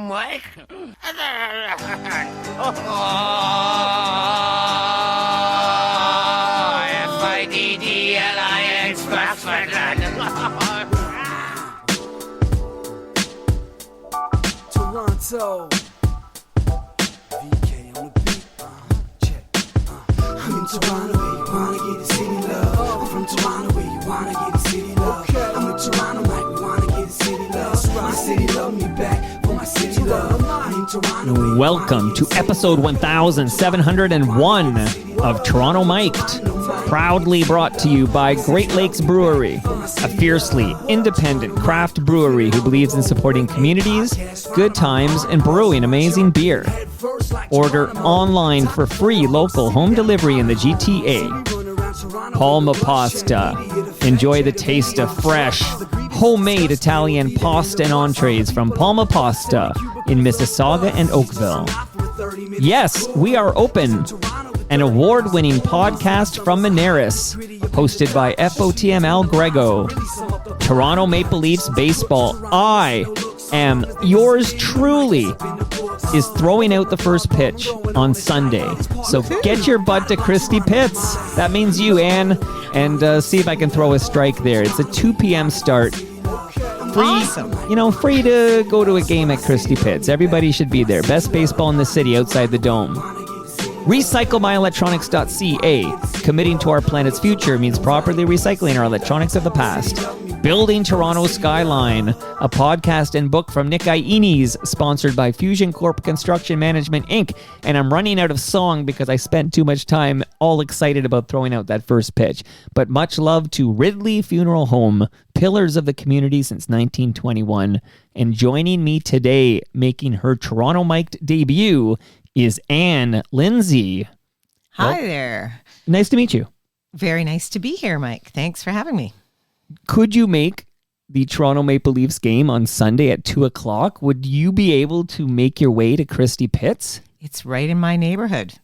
Mike. F-I-D-D-L-I-X, Toronto. VK on the beat. Check. I'm in Toronto where you wanna get the city love. I'm from Toronto where you wanna get the city love. I'm in Toronto like we wanna get the city love. My city love me back for my city love. I'm in Toronto where you Welcome to episode 1701 of Toronto Mic'd, proudly brought to you by Great Lakes Brewery, a fiercely independent craft brewery who believes in supporting communities, good times, and brewing amazing beer. Order online for free local home delivery in the GTA. Palma Pasta. Enjoy the taste of fresh, homemade Italian pasta and entrees from Palma Pasta in Mississauga and Oakville. Yes, we are open. An award-winning podcast from Monaris, hosted by FOTML Grego. Toronto Maple Leafs baseball. I am yours truly is throwing out the first pitch on Sunday. So get your butt to Christie Pitts. That means you, Anne, and see if I can throw a strike there. It's a 2 p.m. start. Free to go to a game at Christie Pitts. Everybody should be there. Best baseball in the city outside the dome. RecycleMyElectronics.ca. Committing to our planet's future means properly recycling our electronics of the past. Building Toronto Skyline, a podcast and book from Nick Iones, sponsored by Fusion Corp Construction Management, Inc. And I'm running out of song because I spent too much time all excited about throwing out that first pitch. But much love to Ridley Funeral Home, pillars of the community since 1921. And joining me today, making her Toronto Mic'd debut, is Anne Lindsay. Hi there. Nice to meet you. Very nice to be here, Mike. Thanks for having me. Could you make the Toronto Maple Leafs game on Sunday at 2 o'clock? Would you be able to make your way to Christie Pitts? It's right in my neighborhood.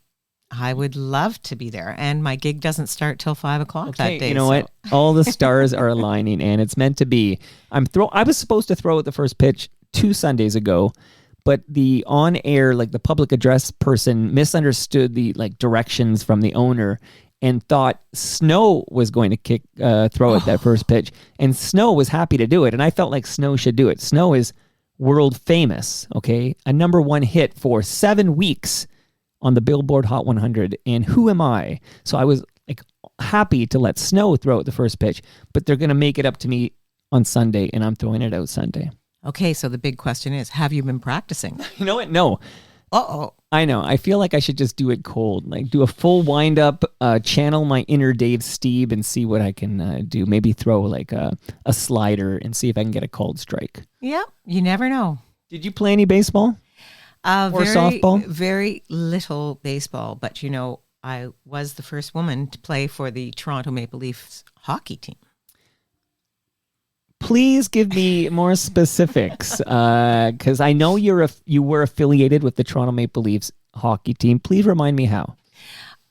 I would love to be there. And my gig doesn't start till 5 o'clock that day. You know what? All the stars are aligning, and it's meant to be. I was supposed to throw out the first pitch 2 Sundays ago, but the on-air, the public address person misunderstood the directions from the owner and thought Snow was going to throw at that first pitch. And Snow was happy to do it, and I felt like Snow should do it. Snow is world famous, okay? A number 1 hit for 7 weeks on the Billboard Hot 100, and who am I? So I was happy to let Snow throw at the first pitch, but they're going to make it up to me on Sunday, and I'm throwing it out Sunday. Okay, so the big question is, have you been practicing? You know what? No. Uh-oh. I know. I feel like I should just do it cold. Do a full wind-up, channel my inner Dave Steeb and see what I can do. Maybe throw a slider and see if I can get a cold strike. Yeah, you never know. Did you play any baseball? Or softball? Very little baseball, but I was the first woman to play for the Toronto Maple Leafs hockey team. Please give me more specifics, because I know you were affiliated with the Toronto Maple Leafs hockey team. Please remind me how.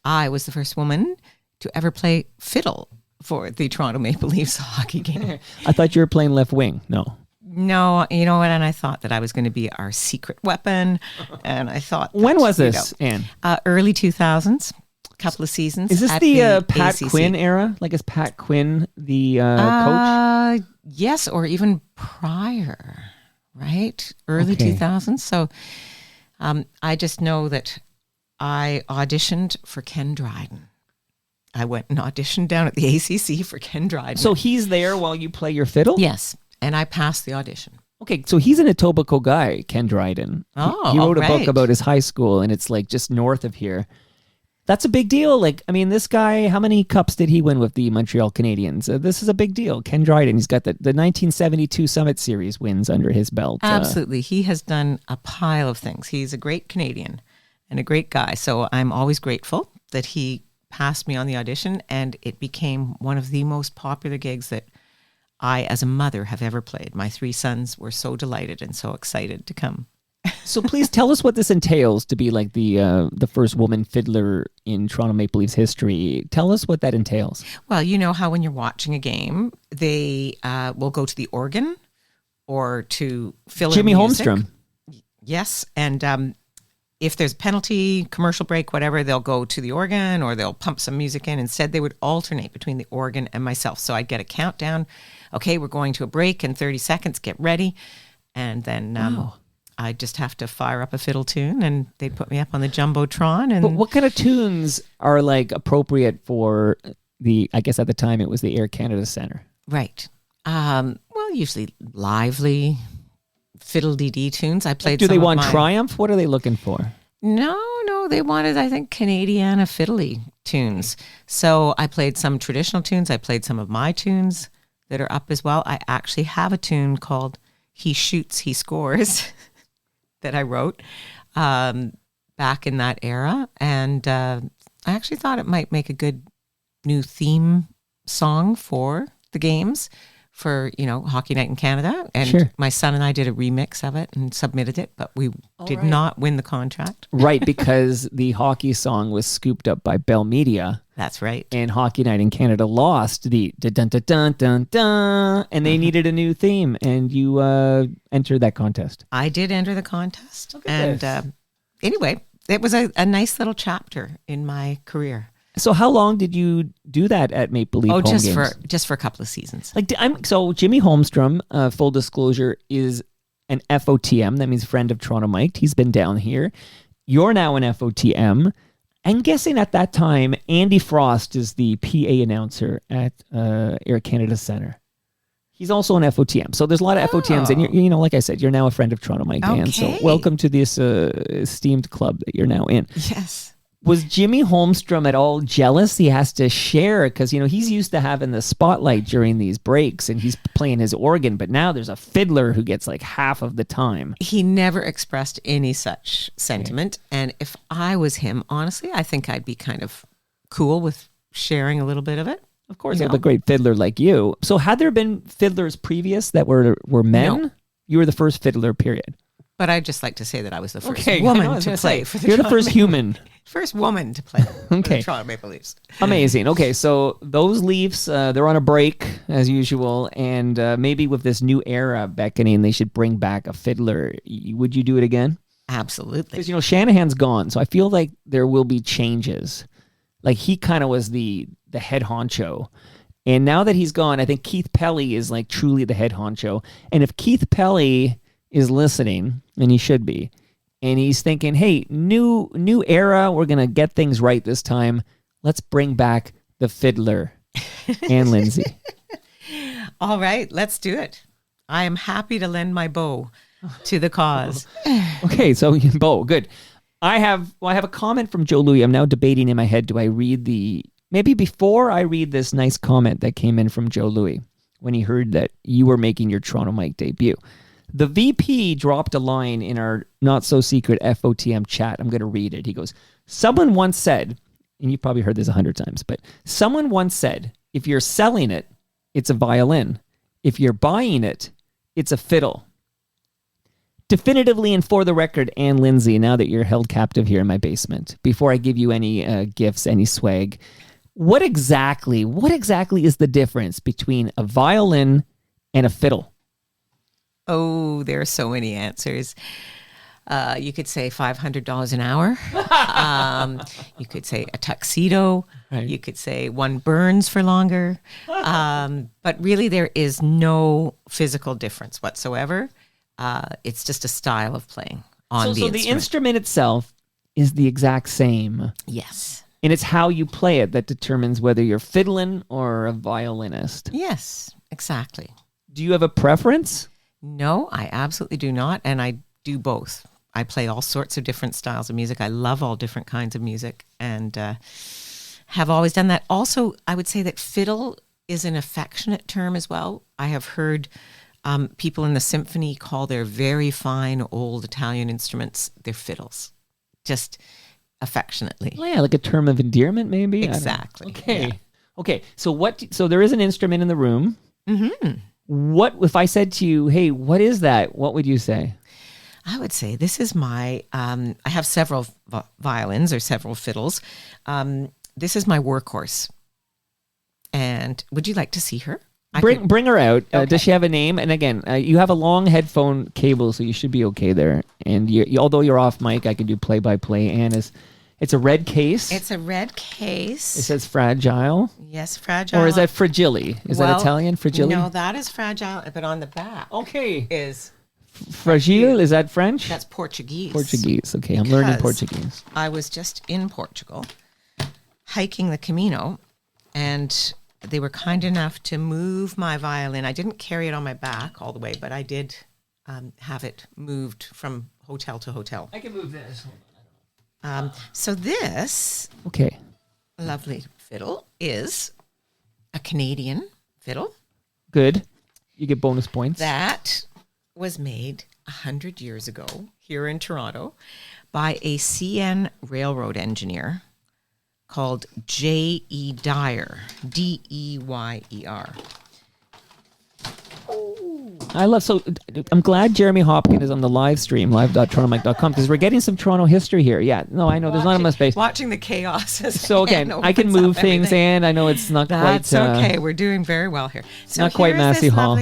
I was the first woman to ever play fiddle for the Toronto Maple Leafs hockey game. I thought you were playing left wing. No, you know what? And I thought that I was going to be our secret weapon. And I thought... When was this, Anne? Early 2000s. Couple of seasons. Is this the Pat ACC. Quinn era? Is Pat Quinn the coach? Yes, or even prior, right? Early 2000s. So I just know that I auditioned for Ken Dryden. I went and auditioned down at the ACC for Ken Dryden. So he's there while you play your fiddle? Yes, and I passed the audition. Okay, so he's an Etobicoke guy, Ken Dryden. Oh, he wrote a book about his high school, and it's just north of here. That's a big deal. This guy, how many cups did he win with the Montreal Canadiens? This is a big deal. Ken Dryden, he's got the 1972 Summit Series wins under his belt. Absolutely. He has done a pile of things. He's a great Canadian and a great guy. So I'm always grateful that he passed me on the audition, and it became one of the most popular gigs that I, as a mother, have ever played. My 3 sons were so delighted and so excited to come. So please tell us what this entails to be the first woman fiddler in Toronto Maple Leafs history. Tell us what that entails. Well, you know how when you're watching a game, they will go to the organ or to fill Jimmy in music. Holmstrom. Yes, and if there's a penalty, commercial break, whatever, they'll go to the organ or they'll pump some music in. Instead, they would alternate between the organ and myself. So I'd get a countdown. Okay, we're going to a break in 30 seconds. Get ready. And then I'd just have to fire up a fiddle tune and they'd put me up on the Jumbotron. And But what kind of tunes are like appropriate for I guess at the time it was the Air Canada Centre? Right. Well, usually lively, fiddle-dee-dee tunes. I played Do they some of want my- Triumph? What are they looking for? No, they wanted, I think, Canadiana fiddly tunes. So I played some traditional tunes. I played some of my tunes that are up as well. I actually have a tune called He Shoots, He Scores that I wrote back in that era. And I actually thought it might make a good new theme song for the games for, Hockey Night in Canada. And Sure. my son and I did a remix of it and submitted it, but we did right. not win the contract. Right, because the hockey song was scooped up by Bell Media. That's right. And Hockey Night in Canada lost the dun dun dun dun dun, and they needed a new theme, and you entered that contest. I did enter the contest. Look at And this. Anyway, it was a nice little chapter in my career. So how long did you do that at Maple Leaf home just games? for a couple of seasons. Like so Jimmy Holmstrom, full disclosure, is an FOTM. That means friend of Toronto Mike. He's been down here. You're now an FOTM. I'm guessing at that time, Andy Frost is the PA announcer at Air Canada Centre. He's also an FOTM. So there's a lot of FOTMs. And, you're, like I said, you're now a friend of Toronto Mike, Dan. So Okay. welcome to this esteemed club that you're now in. Yes. Was Jimmy Holmstrom at all jealous he has to share? Because, he's used to having the spotlight during these breaks and he's playing his organ, but now there's a fiddler who gets like half of the time. He never expressed any such sentiment. And if I was him, honestly, I think I'd be kind of cool with sharing a little bit of it. Of course, with a great fiddler like you. So had there been fiddlers previous that were men? No. You were the first fiddler, period. But I'd just like to say that I was the first I woman was to gonna play say, for the you're the Toronto first Maple- human. First woman to play for Okay. the Toronto Maple Leafs. Amazing. Okay, so those Leafs, they're on a break as usual, and maybe with this new era beckoning, they should bring back a fiddler. Would you do it again? Absolutely. Because Shanahan's gone, so I feel like there will be changes. Like he kind of was the head honcho, and now that he's gone, I think Keith Pelly is like truly the head honcho. And if Keith Pelly is listening, and he should be, and he's thinking, hey, new era, we're going to get things right this time. Let's bring back the fiddler, Anne Lindsay. All right, let's do it. I am happy to lend my bow to the cause. Okay, so Bo, good. I have a comment from Joe Louis. I'm now debating in my head, do I read maybe before I read this nice comment that came in from Joe Louis when he heard that you were making your Toronto Mike debut. The VP dropped a line in our not-so-secret FOTM chat. I'm going to read it. He goes, someone once said, and you've probably heard this 100 times, but someone once said, if you're selling it, it's a violin. If you're buying it, it's a fiddle. Definitively and for the record, Anne Lindsay, now that you're held captive here in my basement, before I give you any gifts, any swag, what exactly is the difference between a violin and a fiddle? Oh, there are so many answers. You could say $500 an hour. You could say a tuxedo. Right. You could say one burns for longer. But really, there is no physical difference whatsoever. It's just a style of playing on the instrument. The instrument itself is the exact same. Yes. And it's how you play it that determines whether you're fiddling or a violinist. Yes, exactly. Do you have a preference? No, I absolutely do not. And I do both. I play all sorts of different styles of music. I love all different kinds of music and have always done that. Also, I would say that fiddle is an affectionate term as well. I have heard people in the symphony call their very fine old Italian instruments their fiddles, just affectionately. Well, yeah, like a term of endearment, maybe. Exactly. Okay. Yeah. Okay. So there is an instrument in the room. Mm-hmm. What if I said to you, "Hey, what is that?" What would you say? I would say this is my. I have several violins or several fiddles. This is my workhorse. And would you like to see her? Bring her out. Does she have a name? And again, you have a long headphone cable, so you should be okay there. And although you're off mic, I can do play-by-play. Anne it's a red case. It's a red case. It says fragile. Yes, fragile. Or is that fragile? Is that Italian? Fragile? No, that is fragile. But on the back, is fragile. Is that French? That's Portuguese. Portuguese. Okay, I'm learning Portuguese. I was just in Portugal, hiking the Camino, and they were kind enough to move my violin. I didn't carry it on my back all the way, but I did have it moved from hotel to hotel. I can move this. So this lovely fiddle is a Canadian fiddle. Good. You get bonus points. That was made 100 years ago here in Toronto by a CN railroad engineer called J.E. Dyer, D-E-Y-E-R. I'm glad Jeremy Hopkins is on the live stream, live.torontomike.com, because we're getting some Toronto history here. Yeah, no, I know there's not enough space. Watching the chaos. So again, I can move things, and I know it's not quite... That's okay. We're doing very well here. So not quite Massey Hall.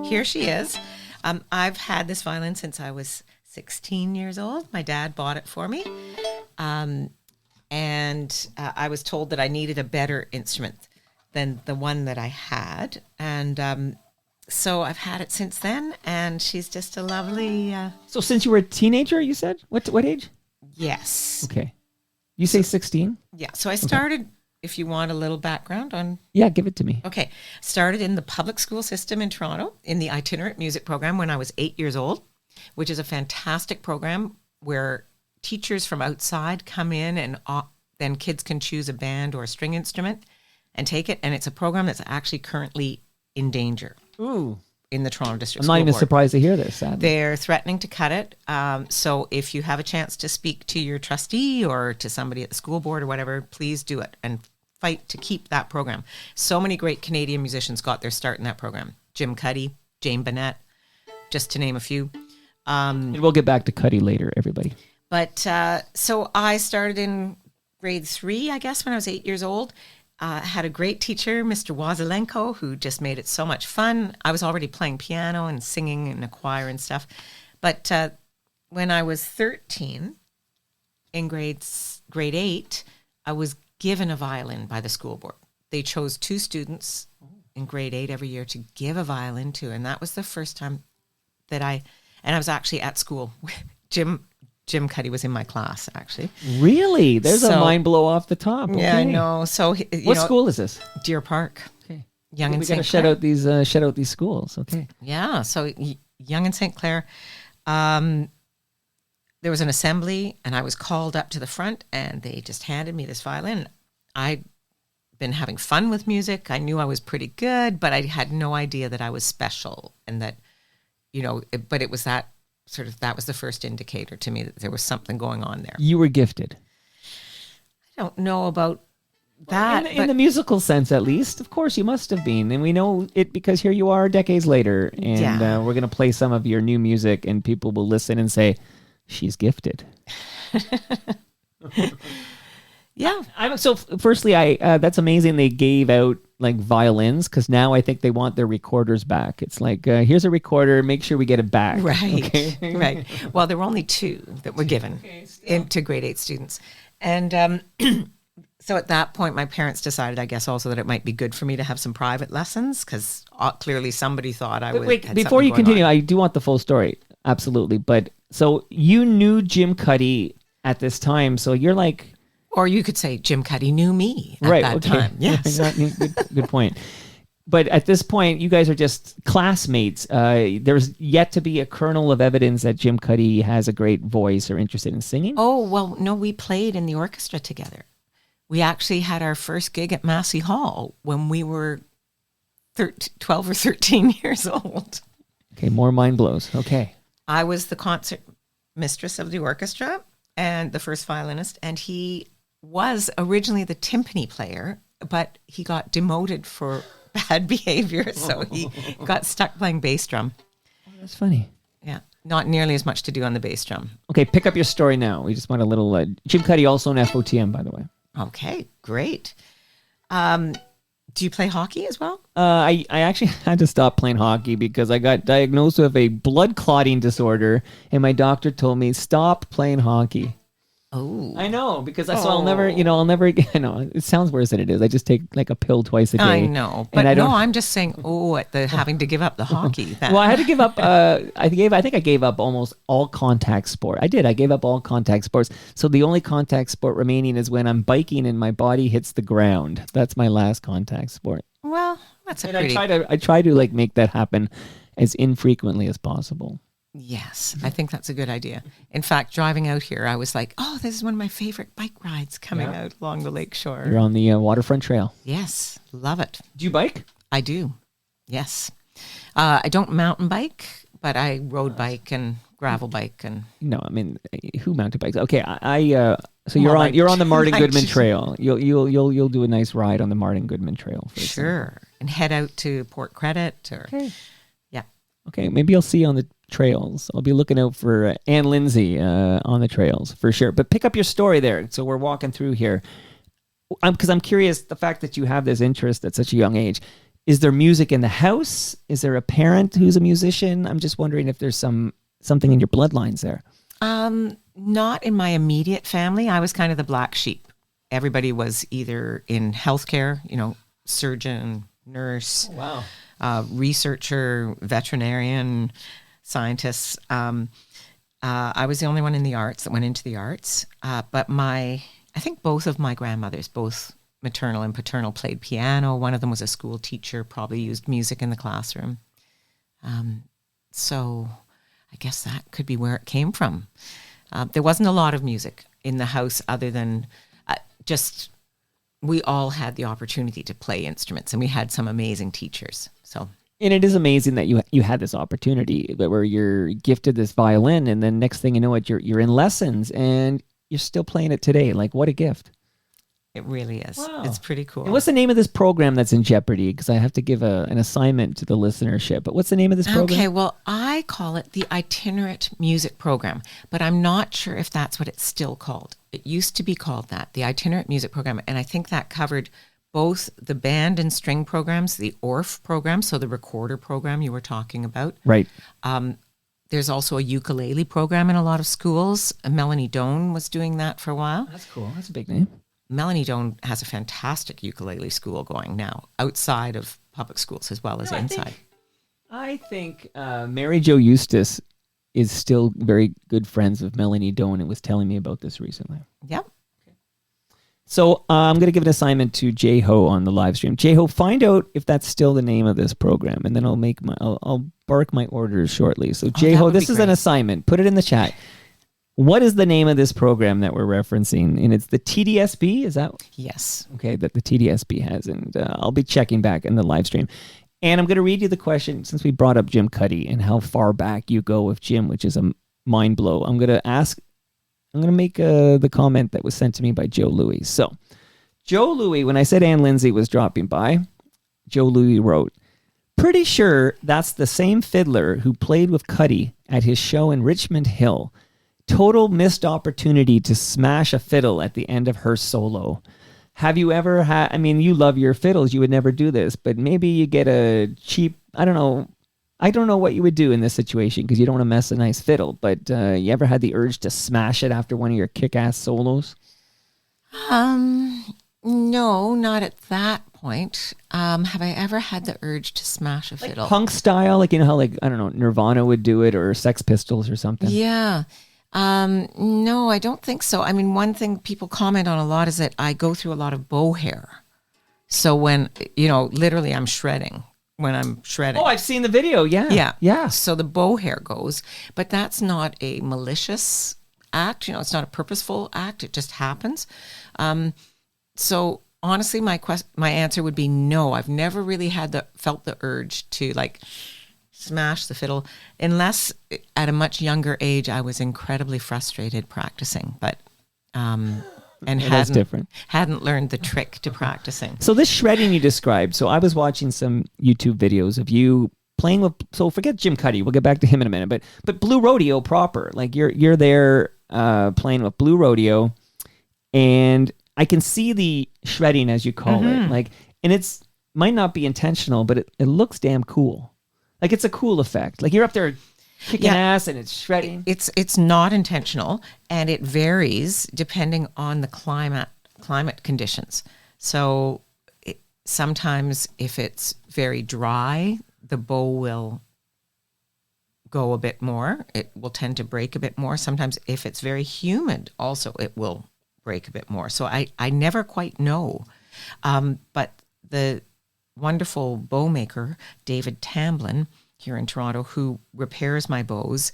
Here she is. I've had this violin since I was 16 years old. My dad bought it for me. And I was told that I needed a better instrument than the one that I had. And so I've had it since then, and she's just a lovely... So since you were a teenager, you said? What age? Yes. Okay. You say 16? Yeah. So I started, if you want a little background on... Yeah, give it to me. Okay. Started in the public school system in Toronto in the itinerant music program when I was 8 years old, which is a fantastic program where teachers from outside come in and then kids can choose a band or a string instrument and take it. And it's a program that's actually currently in danger. Ooh. In the Toronto District I'm School not even Board. surprised to hear this, sadly. They're threatening to cut it. So if you have a chance to speak to your trustee or to somebody at the school board or whatever, please do it and fight to keep that program. So many great Canadian musicians got their start in that program. Jim Cuddy, Jane Bennett, just to name a few. And we'll get back to Cuddy later, everybody. But so I started in grade 3, I guess, when I was 8 years old. Had a great teacher, Mr. Wazilenko, who just made it so much fun. I was already playing piano and singing in a choir and stuff. But when I was 13, in grade 8, I was given a violin by the school board. They chose 2 students in grade 8 every year to give a violin to. And that was the first time that I was actually at school. Jim Cuddy was in my class, actually. Really? There's a mind blow off the top. Okay. Yeah, I know. So, what school is this? Deer Park. Okay. Young and we St. got to shout out these schools. Okay. Yeah. So Young and St. Clair. There was an assembly, and I was called up to the front, and they just handed me this violin. I'd been having fun with music. I knew I was pretty good, but I had no idea that I was special, and that, but it was that was the first indicator to me that there was something going on there. You were gifted. I don't know about that. In the musical sense, at least. Of course, you must have been. And we know it because here you are decades later. And we're going to play some of your new music, and people will listen and say, she's gifted. Yeah. So firstly, that's amazing they gave out like violins, because now I think they want their recorders back. It's like, here's a recorder, make sure we get it back. Right, okay? Right. Well, there were only 2 that were given to grade 8 students. And so at that point, my parents decided, I guess, also that it might be good for me to have some private lessons, because clearly somebody thought I would. Wait, before you continue, I do want the full story. Absolutely. But so you knew Jim Cuddy at this time, so you're like... Or you could say Jim Cuddy knew me at that time. Yes. Good point. But at this point, you guys are just classmates. There's yet to be a kernel of evidence that Jim Cuddy has a great voice or interested in singing. Oh, well, no, we played in the orchestra together. We actually had our first gig at Massey Hall when we were 12 or 13 years old. Okay, more mind blows. Okay. I was the concert mistress of the orchestra and the first violinist, and he was originally the timpani player, but he got demoted for bad behavior, so he got stuck playing bass drum. Oh, that's funny. Yeah, not nearly as much to do on the bass drum. Okay, pick up your story now. We just want a little... Jim Cuddy, also an FOTM, by the way. Okay, great. Do you play hockey as well? I actually had to stop playing hockey because I got diagnosed with a blood clotting disorder, and my doctor told me stop playing hockey. Oh, I know, because so I'll never, I know it sounds worse than it is. I just take like a pill twice a day. I know, but I'm just saying. At the having to give up the hockey. Well, I had to give up. I think I gave up almost all contact sport. I did. I gave up all contact sports. So the only contact sport remaining is when I'm biking and my body hits the ground. That's my last contact sport. Well, that's I try to like make that happen as infrequently as possible. Yes, I think that's a good idea. In fact, driving out here, I was like, oh, this is one of my favorite bike rides coming out along the lake shore. You're on the waterfront trail. Yes, love it. Do you bike? I do, yes. I don't mountain bike, but I road bike and gravel bike. And No, I mean, who mountain bikes? Okay, so you're on the Martin Goodman Trail. You'll do a nice ride on the Martin Goodman Trail. Sure, and head out to Port Credit. Okay, maybe I'll see you on the trails. I'll be looking out for Anne Lindsay on the trails for sure. But pick up your story there. So we're walking through here. Because I'm curious, the fact that you have this interest at such a young age, is there music in the house? Is there a parent who's a musician? I'm just wondering if there's something in your bloodlines there. Not in my immediate family. I was kind of the black sheep. Everybody was either in healthcare, surgeon, nurse. Oh, wow. Researcher, veterinarian, scientists. I was the only one in the arts that went into the arts. But I think both of my grandmothers, both maternal and paternal, played piano. One of them was a school teacher, probably used music in the classroom. So I guess that could be where it came from. There wasn't a lot of music in the house other than we all had the opportunity to play instruments, and we had some amazing teachers. And it is amazing that you had this opportunity where you're gifted this violin, and then next thing you know, you're in lessons, and you're still playing it today. Like, what a gift! It really is. Wow. It's pretty cool. And what's the name of this program that's in jeopardy? Because I have to give an assignment to the listenership. But what's the name of this program? Okay, well, I call it the itinerant music program, but I'm not sure if that's what it's still called. It used to be called that, the itinerant music program, and I think that covered both the band and string programs, the ORF program, so the recorder program you were talking about. Right. There's also a ukulele program in a lot of schools. Melanie Doan was doing that for a while. That's cool. That's a big name. Melanie Doan has a fantastic ukulele school going now, outside of public schools as well as inside. I think Mary Jo Eustace is still very good friends with Melanie Doan and was telling me about this recently. Yep. So I'm going to give an assignment to J-Ho on the live stream. J-Ho, find out if that's still the name of this program, and then I'll bark my orders shortly. So J-Ho, this is an assignment. Put it in the chat. What is the name of this program that we're referencing? And it's the TDSB, is that? Yes. Okay, that the TDSB has, and I'll be checking back in the live stream. And I'm going to read you the question, since we brought up Jim Cuddy and how far back you go with Jim, which is a mind blow. I'm going to make the comment that was sent to me by Joe Louis. So, Joe Louis, when I said Anne Lindsay was dropping by, Joe Louis wrote, pretty sure that's the same fiddler who played with Cuddy at his show in Richmond Hill. Total missed opportunity to smash a fiddle at the end of her solo. Have you ever had, you love your fiddles, you would never do this, but maybe you get a cheap, I don't know what you would do in this situation because you don't want to mess a nice fiddle, but you ever had the urge to smash it after one of your kick-ass solos? No, not at that point. Have I ever had the urge to smash a fiddle? Punk style, how Nirvana would do it or Sex Pistols or something? Yeah. No, I don't think so. One thing people comment on a lot is that I go through a lot of bow hair. So when, literally I'm shredding. When I'm shredding. Oh, I've seen the video. Yeah. Yeah. So the bow hair goes, but that's not a malicious act. It's not a purposeful act. It just happens. So honestly, my answer would be no. I've never really felt the urge to smash the fiddle, unless at a much younger age I was incredibly frustrated practicing, but hadn't learned the trick to practicing. So this shredding you described, so I was watching some YouTube videos of you playing with, so forget Jim Cuddy, we'll get back to him in a minute, but Blue Rodeo proper, you're there playing with Blue Rodeo, and I can see the shredding, as you call it, and might not be intentional, but it looks damn cool. Like it's a cool effect. Like you're up there kicking ass and it's shredding. It's not intentional, and it varies depending on the climate conditions. So sometimes if it's very dry, the bow will go a bit more. It will tend to break a bit more. Sometimes if it's very humid, also it will break a bit more. So I never quite know. But the wonderful bow maker, David Tamblin, here in Toronto, who repairs my bows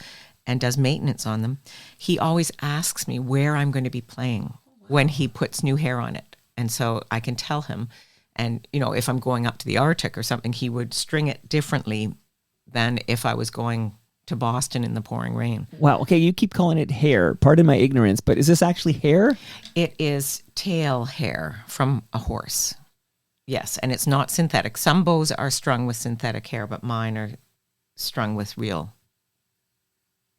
and does maintenance on them, he always asks me where I'm going to be playing when he puts new hair on it. And so I can tell him. And, if I'm going up to the Arctic or something, he would string it differently than if I was going to Boston in the pouring rain. Wow. Okay, you keep calling it hair. Pardon my ignorance, but is this actually hair? It is tail hair from a horse. Yes, and it's not synthetic. Some bows are strung with synthetic hair, but mine are strung with real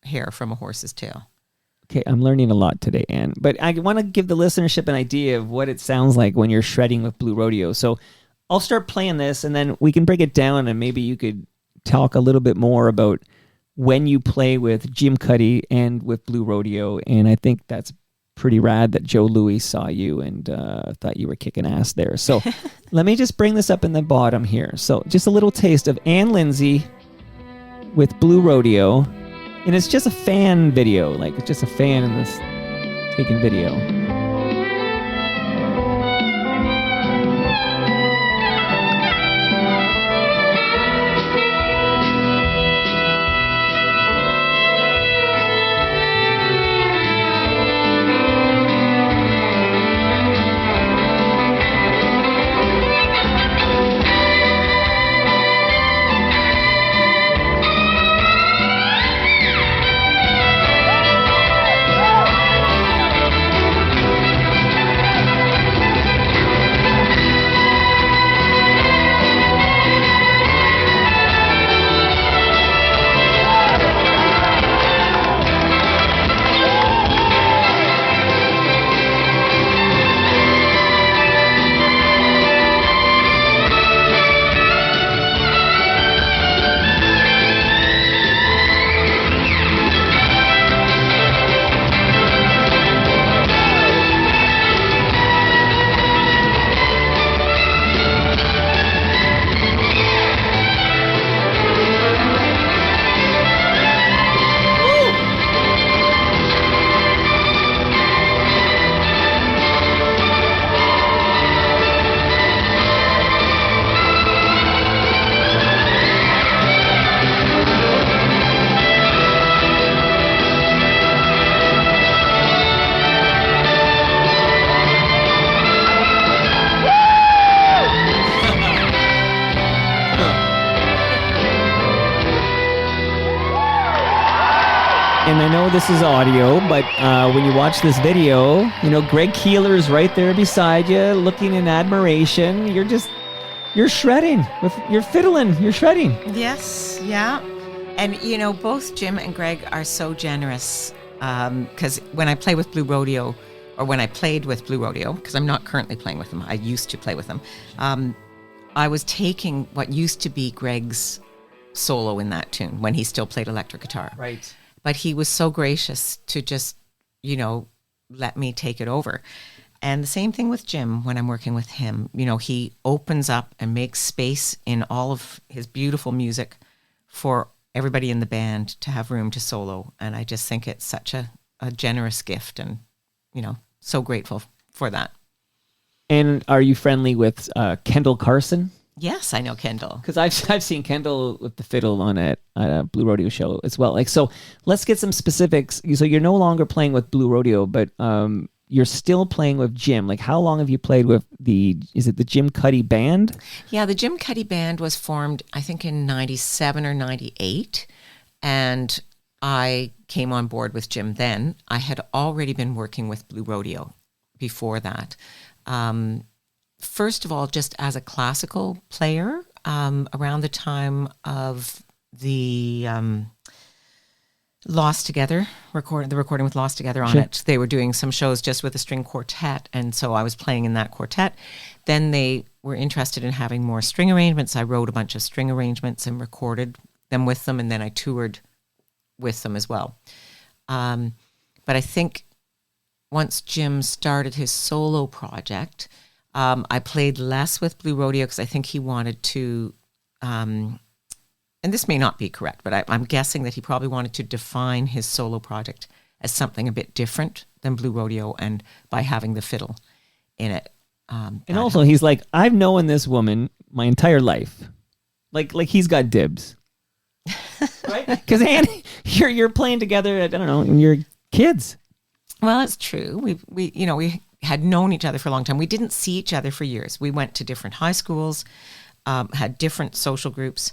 hair from a horse's tail. Okay, I'm learning a lot today, Anne. But I want to give the listenership an idea of what it sounds like when you're shredding with Blue Rodeo. So I'll start playing this, and then we can break it down, and maybe you could talk a little bit more about when you play with Jim Cuddy and with Blue Rodeo. And I think that's pretty rad that Joe Louis saw you and thought you were kicking ass there. So let me just bring this up in the bottom here. So just a little taste of Anne Lindsay with Blue Rodeo. And it's just a fan video, like it's just a fan in this taking video. And I know this is audio, but when you watch this video, Greg Keeler is right there beside you, looking in admiration. You're shredding. You're fiddling. You're shredding. Yes, yeah. And, both Jim and Greg are so generous because when I play with Blue Rodeo, or when I played with Blue Rodeo, because I'm not currently playing with them, I used to play with them, I was taking what used to be Greg's solo in that tune when he still played electric guitar. Right. But he was so gracious to just, let me take it over. And the same thing with Jim when I'm working with him. He opens up and makes space in all of his beautiful music for everybody in the band to have room to solo. And I just think it's such a generous gift and, so grateful for that. And are you friendly with Kendall Carson? Yes, I know Kendall. Because I've seen Kendall with the fiddle on a Blue Rodeo show as well. So let's get some specifics. So you're no longer playing with Blue Rodeo, but you're still playing with Jim. Like how long have you played with is it the Jim Cuddy Band? Yeah, the Jim Cuddy Band was formed, I think, in 97 or 98. And I came on board with Jim then. I had already been working with Blue Rodeo before that. First of all, just as a classical player, around the time of the Lost Together, the recording with Lost Together on it, they were doing some shows just with a string quartet, and so I was playing in that quartet. Then they were interested in having more string arrangements, I wrote a bunch of string arrangements and recorded them with them, and then I toured with them as well. But I think once Jim started his solo project, I played less with Blue Rodeo because I think he wanted to, and this may not be correct, but I'm guessing that he probably wanted to define his solo project as something a bit different than Blue Rodeo, and by having the fiddle in it. And also, he's like, I've known this woman my entire life. Like he's got dibs. Right? Because Anne, you're playing together, I don't know, when you're kids. Well, it's true. We had known each other for a long time. We didn't see each other for years. We went to different high schools, had different social groups,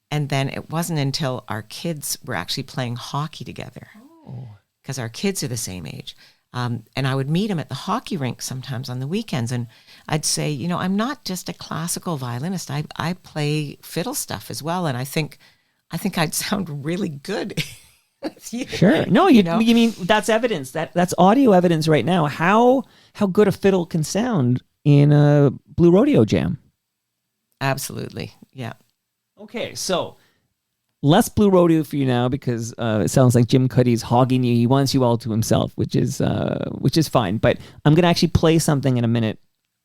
and then it wasn't until our kids were actually playing hockey together, because our kids are the same age. And I would meet him at the hockey rink sometimes on the weekends, and I'd say, I'm not just a classical violinist. I play fiddle stuff as well, and I think I'd sound really good. Sure. No, you mean that's evidence. That's audio evidence right now. How good a fiddle can sound in a Blue Rodeo jam. Absolutely. Yeah. Okay, so less Blue Rodeo for you now, because it sounds like Jim Cuddy's hogging you. He wants you all to himself, which is fine. But I'm going to actually play something in a minute,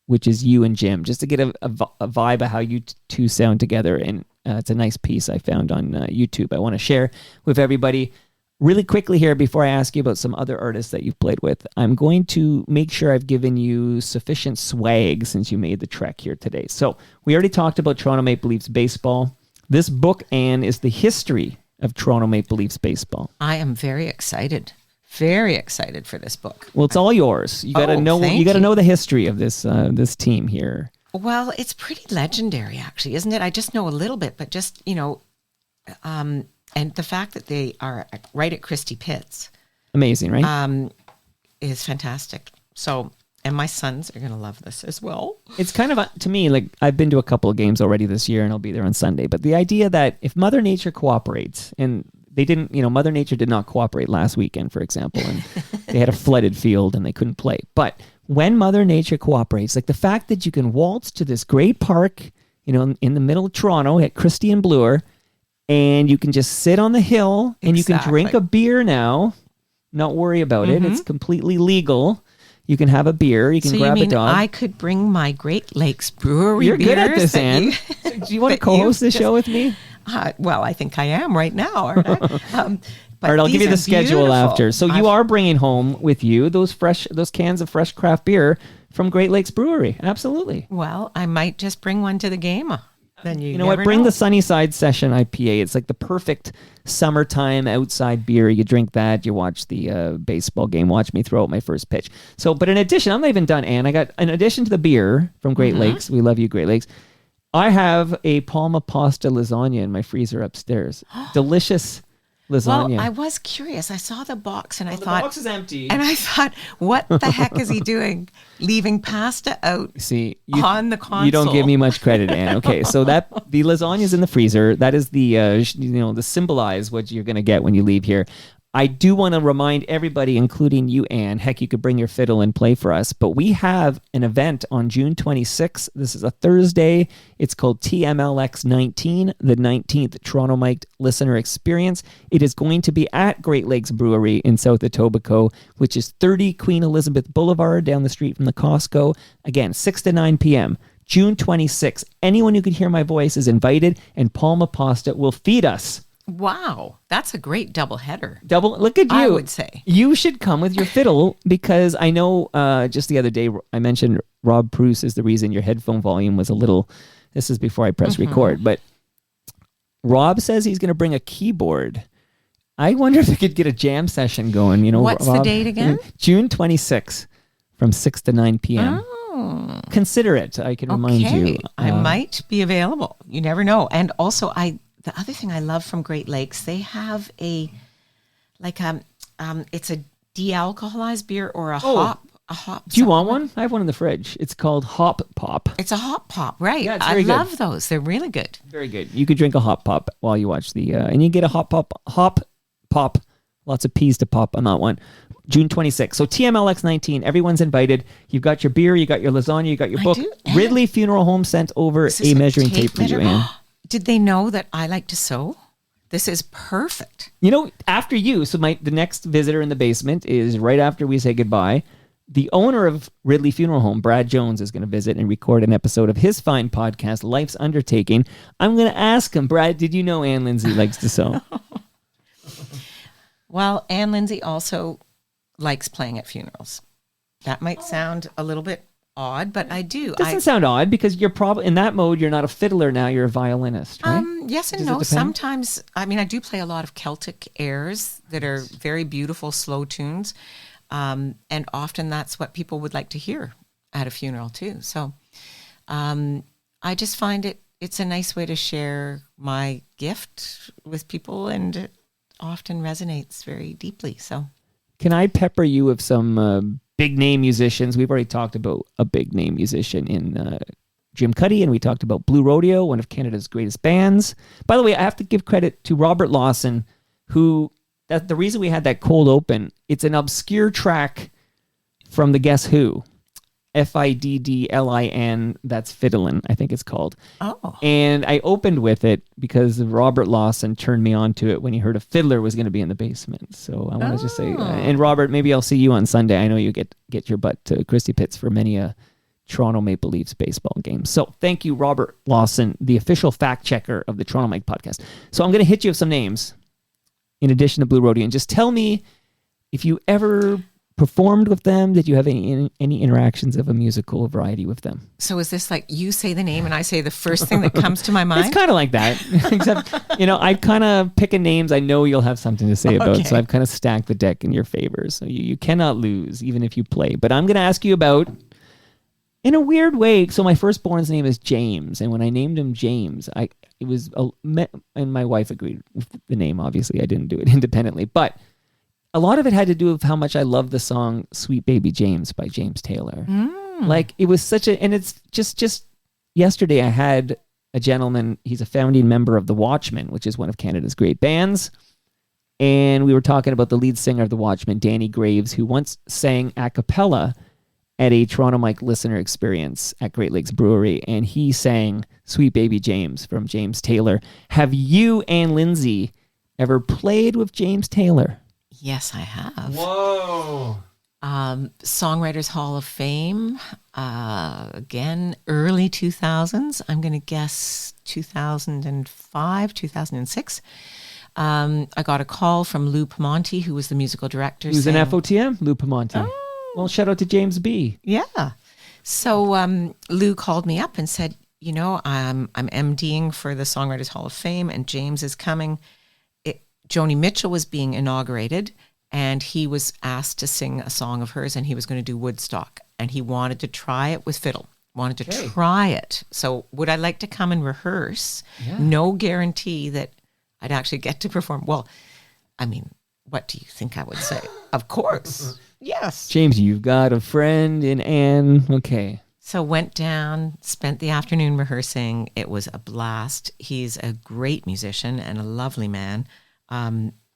which is you and Jim, just to get a vibe of how you two sound together. And it's a nice piece I found on YouTube I want to share with everybody. Really quickly here, before I ask you about some other artists that you've played with, I'm going to make sure I've given you sufficient swag since you made the trek here today. So we already talked about Toronto Maple Leafs baseball. This book, Anne, is the history of Toronto Maple Leafs baseball. I am very excited for this book. Well, it's all yours. You got to know. You got to know the history of this team here. Well, it's pretty legendary, actually, isn't it? I just know a little bit, but just and the fact that they are right at Christie Pitts, amazing, right? Is fantastic. So, and my sons are going to love this as well. It's kind of, to me, like, I've been to a couple of games already this year, and I'll be there on Sunday. But the idea that if Mother Nature cooperates, and they didn't, Mother Nature did not cooperate last weekend, for example, and they had a flooded field and they couldn't play. But when Mother Nature cooperates, like the fact that you can waltz to this great park, in the middle of Toronto at Christie and Bloor, and you can just sit on the hill and you can drink a beer now, not worry about it. It's completely legal. You can have a beer. You can grab a dog. I could bring my Great Lakes Brewery You're beers. Good at this, Anne. Do you want to co-host the show with me? Well, I think I am right now, aren't I? All right, I'll give you the schedule after. So you are bringing home with you those cans of fresh craft beer from Great Lakes Brewery. Absolutely. Well, I might just bring one to the game. Then you know what? Bring the Sunnyside Session IPA. It's like the perfect summertime outside beer. You drink that. You watch the baseball game. Watch me throw out my first pitch. So, but in addition, I'm not even done, Anne. In addition to the beer from Great Lakes, we love you, Great Lakes. I have a Palma pasta lasagna in my freezer upstairs. Delicious lasagna. Well, I was curious. I saw the box and I thought... The box is empty. And I thought, what the heck is he doing? Leaving pasta out on the console. You don't give me much credit, Anne. Okay, so the lasagna is in the freezer. That is the symbolize what you're going to get when you leave here. I do want to remind everybody, including you, Anne, heck, you could bring your fiddle and play for us, but we have an event on June 26th. This is a Thursday. It's called TMLX 19, the 19th Toronto Mic'd Listener Experience. It is going to be at Great Lakes Brewery in South Etobicoke, which is 30 Queen Elizabeth Boulevard down the street from the Costco. Again, 6 to 9 p.m. June 26th. Anyone who could hear my voice is invited, and Palma Pasta will feed us. Wow, that's a great double header. Look at you. I would say. You should come with your fiddle, because I know just the other day I mentioned Rob Bruce is the reason your headphone volume was a little, this is before I press record, but Rob says he's going to bring a keyboard. I wonder if we could get a jam session going. What's Rob, the date again? June 26th from 6 to 9 p.m. Oh. Consider it. I can remind you. I might be available. You never know. And also, the other thing I love from Great Lakes, they have it's a de-alcoholized beer or a hop. Do you want one? I have one in the fridge. It's called Hop Pop. It's a Hop Pop, right? Yeah, it's very good. Love those. They're really good. Very good. You could drink a Hop Pop while you watch and you get a Hop Pop, lots of peas to pop on that one. June 26th. So TMLX 19, everyone's invited. You've got your beer, you got your lasagna, you got your book. do. Ridley Funeral Home sent over a measuring tape for you, Anne. Did they know that I like to sew? This is perfect. You know, after you, so the next visitor in the basement is right after we say goodbye. The owner of Ridley Funeral Home, Brad Jones, is going to visit and record an episode of his fine podcast, Life's Undertaking. I'm going to ask him, Brad, did you know Anne Lindsay likes to sew? Well, Anne Lindsay also likes playing at funerals. That might sound a little bit odd, but I do. Doesn't sound odd because you're probably in that mode. You're not a fiddler now. You're a violinist, right? Yes and no. Sometimes, I mean, I do play a lot of Celtic airs that are very beautiful, slow tunes. And often that's what people would like to hear at a funeral too. So I just find it's a nice way to share my gift with people, and it often resonates very deeply. So can I pepper you with some big name musicians? We've already talked about a big name musician in Jim Cuddy, and we talked about Blue Rodeo, one of Canada's greatest bands. By the way, I have to give credit to Robert Lawson, who... That's the reason we had that cold open. It's an obscure track from the Guess Who. Fiddlin, that's Fiddlin, I think it's called. Oh. And I opened with it because Robert Lawson turned me on to it when he heard a fiddler was going to be in the basement. So I want to just say, and Robert, maybe I'll see you on Sunday. I know you get your butt to Christie Pitts for many a Toronto Maple Leafs baseball game. So thank you, Robert Lawson, the official fact checker of the Toronto Mike podcast. So I'm going to hit you with some names in addition to Blue Rodeo, and just tell me if you ever performed with them. Did you have any interactions of a musical variety with them? So is this like you say the name and I say the first thing that comes to my mind? It's kind of like that, except, I kind of pick names I know you'll have something to say about, so I've kind of stacked the deck in your favor. So you cannot lose, even if you play. But I'm going to ask you about, in a weird way, so my firstborn's name is James, and when I named him James, and my wife agreed with the name. Obviously, I didn't do it independently, but a lot of it had to do with how much I love the song "Sweet Baby James" by James Taylor. Like, it was and it's just yesterday I had a gentleman. He's a founding member of the Watchmen, which is one of Canada's great bands, and we were talking about the lead singer of the Watchmen, Danny Graves, who once sang a cappella at a Toronto Mike listener experience at Great Lakes Brewery, and he sang Sweet Baby James from James Taylor. Have you, Anne Lindsay, ever played with James Taylor? Yes, I have. Whoa. Songwriters Hall of Fame, again, early 2000s. I'm going to guess 2005, 2006. I got a call from Lou Pamonti, who was the musical director. He was an FOTM, Lou Pamonti. Oh. Well, shout out to James B. Yeah. So Lou called me up and said, I'm MDing for the Songwriters Hall of Fame, and James is coming. Joni Mitchell was being inaugurated, and he was asked to sing a song of hers, and he was going to do Woodstock, and he wanted to try it with fiddle. Wanted to try it. So would I like to come and rehearse? Yeah. No guarantee that I'd actually get to perform. Well, I mean, what do you think I would say? Of course. Yes. James, you've got a friend in Anne. Okay. So went down, spent the afternoon rehearsing. It was a blast. He's a great musician and a lovely man.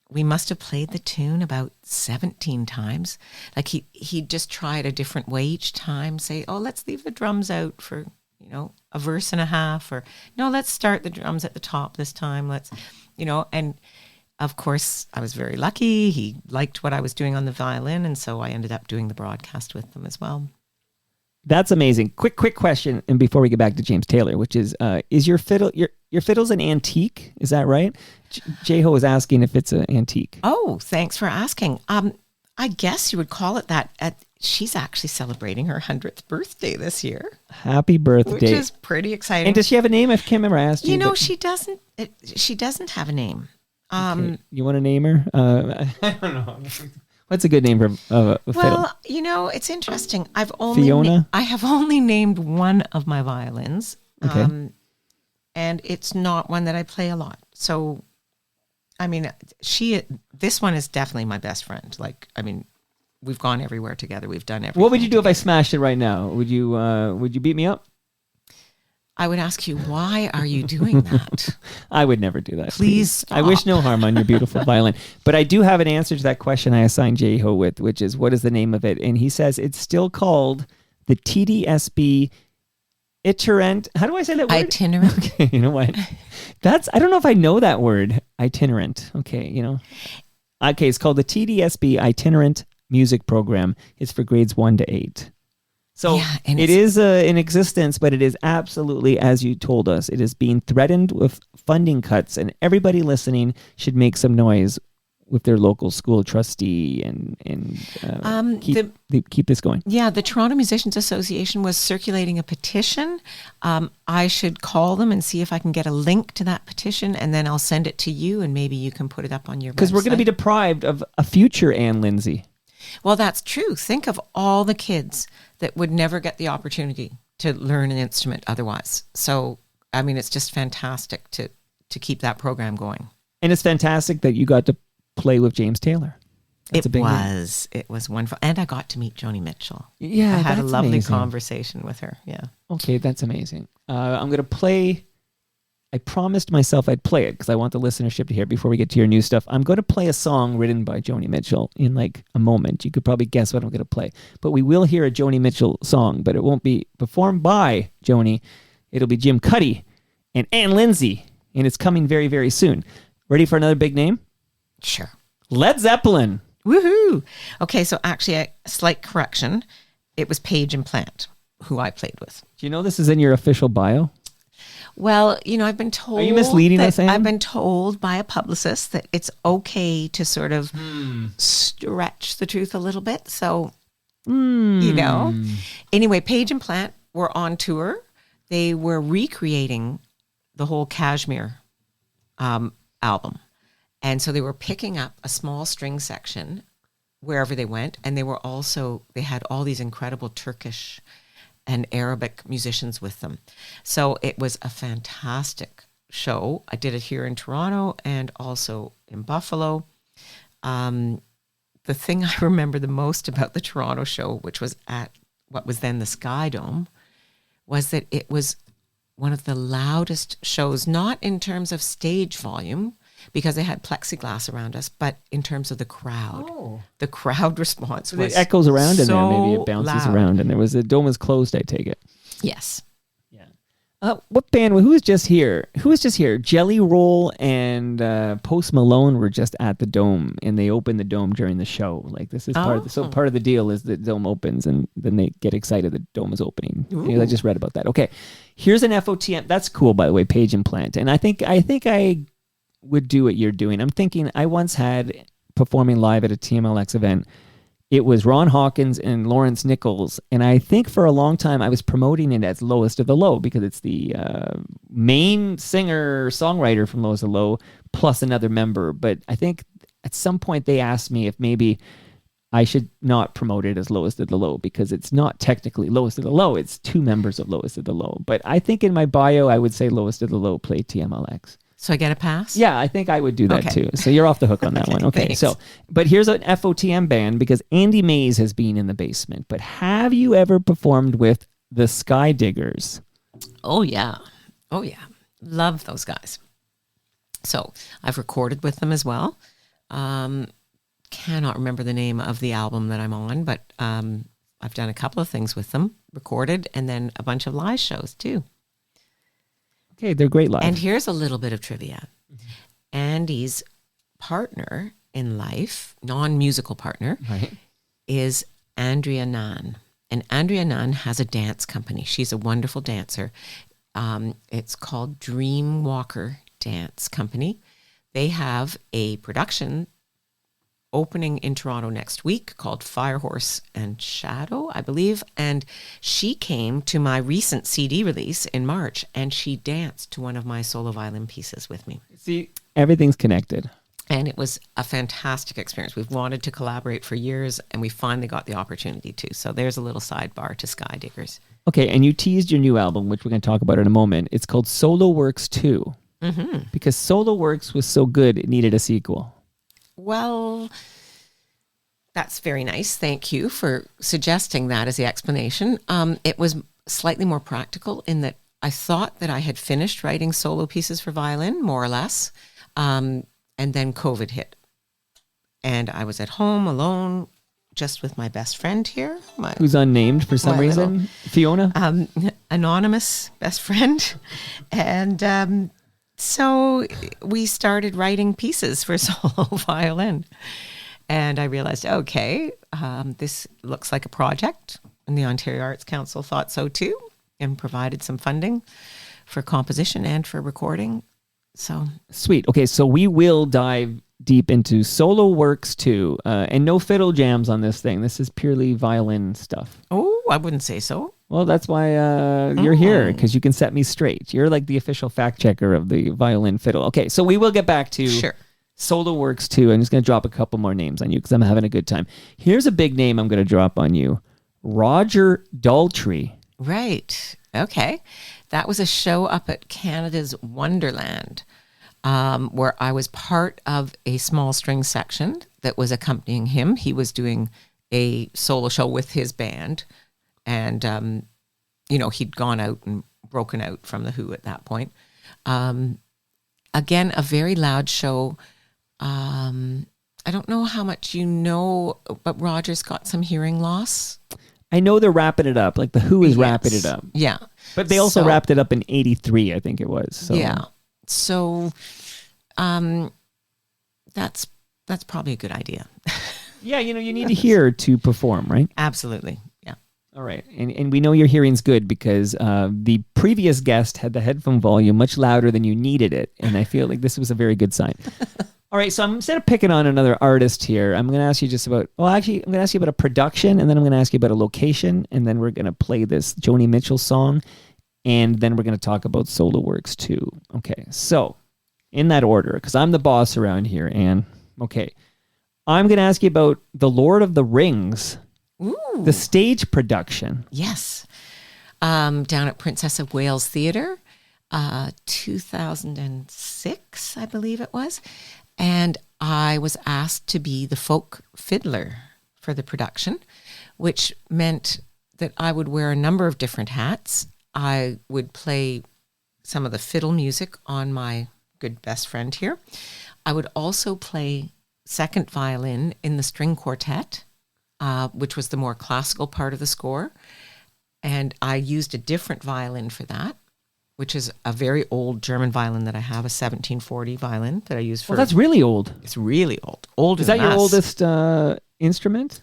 We must have played the tune about 17 times. Like he just tried a different way each time. Say, let's leave the drums out for, a verse and a half, or no, let's start the drums at the top this time. Let's, and of course, I was very lucky. He liked what I was doing on the violin, and so I ended up doing the broadcast with them as well. That's amazing. Quick question, and before we get back to James Taylor, which is your fiddle your fiddle's an antique? Is that right? J-Ho is asking if it's an antique. Oh, thanks for asking. I guess you would call it that. She's actually celebrating her 100th birthday this year. Happy birthday! Which is pretty exciting. And does she have a name? I can't remember. I asked you. She doesn't. She doesn't have a name. Okay. You want to name her? I don't know. What's a good name for a fiddle? Well, it's interesting. Fiona? I have only named one of my violins, and it's not one that I play a lot. So, I mean, this one is definitely my best friend. Like, I mean, we've gone everywhere together. We've done everything. What would you do if I smashed it right now? Would you beat me up? I would ask you, why are you doing that? I would never do that. Please stop. I wish no harm on your beautiful violin. But I do have an answer to that question I assigned Jay-Ho with, which is, what is the name of it? And he says it's still called the TDSB itinerant. How do I say that word? Itinerant. Okay, you know what? I don't know if I know that word. Itinerant. Okay, Okay, it's called the TDSB Itinerant Music Program. It's for grades 1 to 8. So it is in existence, but it is absolutely, as you told us, it is being threatened with funding cuts, and everybody listening should make some noise with their local school trustee and keep this going. Yeah, the Toronto Musicians Association was circulating a petition. I should call them and see if I can get a link to that petition, and then I'll send it to you, and maybe you can put it up on your website. Because we're going to be deprived of a future Anne Lindsay. Well, that's true. Think of all the kids that would never get the opportunity to learn an instrument otherwise. So, I mean, it's just fantastic to keep that program going. And it's fantastic that you got to play with James Taylor. It was wonderful. And I got to meet Joni Mitchell. Yeah, I had a lovely amazing conversation with her. Yeah. Okay, that's amazing. I'm going to play... I promised myself I'd play it because I want the listenership to hear before we get to your new stuff. I'm going to play a song written by Joni Mitchell in like a moment. You could probably guess what I'm going to play. But we will hear a Joni Mitchell song, but it won't be performed by Joni. It'll be Jim Cuddy and Anne Lindsay, and it's coming very, very soon. Ready for another big name? Sure. Led Zeppelin. Woohoo! Okay, so actually a slight correction. It was Page and Plant who I played with. Do you know this is in your official bio? Well, I've been told... Are you misleading us, Anne? I've been told by a publicist that it's okay to sort of stretch the truth a little bit. So, Anyway, Page and Plant were on tour. They were recreating the whole Kashmir album. And so they were picking up a small string section wherever they went. And they had all these incredible Turkish and Arabic musicians with them. So it was a fantastic show. I did it here in Toronto and also in Buffalo. The thing I remember the most about the Toronto show, which was at what was then the Sky Dome, was that it was one of the loudest shows, not in terms of stage volume, because they had plexiglass around us, but in terms of the crowd. Oh. The crowd response was it echoes around in there. Maybe it bounces loud. Around, and the dome was closed, I take it. Yes. Yeah. What band? Who was just here? Jelly Roll and Post Malone were just at the dome, and they opened the dome during the show. Like this is part of the deal is the dome opens, and then they get excited the dome is opening. I just read about that. Okay, here's an FOTM. That's cool, by the way, Page and Plant, and I think I would do what you're doing. I'm thinking I once had performing live at a TMLX event. It was Ron Hawkins and Lawrence Nichols, and I think for a long time I was promoting it as Lowest of the Low because it's the main singer-songwriter from Lowest of the Low plus another member. But I think at some point they asked me if maybe I should not promote it as Lowest of the Low because it's not technically Lowest of the Low. It's two members of Lowest of the Low. But I think in my bio I would say Lowest of the Low play TMLX. So I get a pass? Yeah, I think I would do that too. So you're off the hook on that one. Okay, thanks. So, but here's an FOTM band because Andy Mays has been in the basement. But have you ever performed with the Sky Diggers? Oh, yeah. Love those guys. So I've recorded with them as well. Cannot remember the name of the album that I'm on, but I've done a couple of things with them, recorded, and then a bunch of live shows too. Okay, they're great live. And here's a little bit of trivia. Mm-hmm. Andy's partner in life, non-musical partner, is Andrea Nunn. And Andrea Nunn has a dance company. She's a wonderful dancer. It's called Dreamwalker Dance Company. They have a production opening in Toronto next week called Firehorse and Shadow, I believe. And she came to my recent CD release in March, and she danced to one of my solo violin pieces with me. See, everything's connected. And it was a fantastic experience. We've wanted to collaborate for years, and we finally got the opportunity to. So there's a little sidebar to Sky Diggers. Okay, and you teased your new album, which we're going to talk about in a moment. It's called Solo Works 2. Mm-hmm. Because Solo Works was so good, it needed a sequel. Well, that's very nice. Thank you for suggesting that as the explanation. It was slightly more practical in that I thought that I had finished writing solo pieces for violin, more or less. And then COVID hit. And I was at home alone, just with my best friend here. Who's unnamed for some reason? Fiona? Anonymous best friend. And so we started writing pieces for solo violin. And I realized, okay, this looks like a project. And the Ontario Arts Council thought so too, and provided some funding for composition and for recording. So sweet. Okay, so we will dive deep into solo works too, and no fiddle jams on this thing. This is purely violin stuff. Oh, I wouldn't say so. Well, that's why you're here, because you can set me straight. You're like the official fact checker of the violin fiddle. Okay, so we will get back to solo works too. I'm just going to drop a couple more names on you because I'm having a good time. Here's a big name I'm going to drop on you. Roger Daltrey. Right. Okay. That was a show up at Canada's Wonderland, where I was part of a small string section that was accompanying him. He was doing a solo show with his band, and he'd gone out and broken out from the Who at that point. Again, a very loud show. I don't know how much you know, but Roger's got some hearing loss. I know they're wrapping it up. Like the Who is wrapping it up. Yeah. But they also wrapped it up in 83, I think it was. So. Yeah. So that's probably a good idea. Yeah, you need to hear to perform, right? Absolutely. Yeah. All right. And we know your hearing's good because the previous guest had the headphone volume much louder than you needed it. And I feel like this was a very good sign. All right, so instead of picking on another artist here, I'm going to ask you just about, I'm going to ask you about a production, and then I'm going to ask you about a location, and then we're going to play this Joni Mitchell song, and then we're going to talk about solo works too. Okay, so in that order, because I'm the boss around here, Anne. Okay, I'm going to ask you about The Lord of the Rings, the stage production. Yes, down at Princess of Wales Theatre, 2006, I believe it was. And I was asked to be the folk fiddler for the production, which meant that I would wear a number of different hats. I would play some of the fiddle music on my good best friend here. I would also play second violin in the string quartet, which was the more classical part of the score. And I used a different violin for that, which is a very old German violin that I have, a 1740 violin that I use for... Well, that's really old. It's really old. Older Is that than your us. oldest instrument?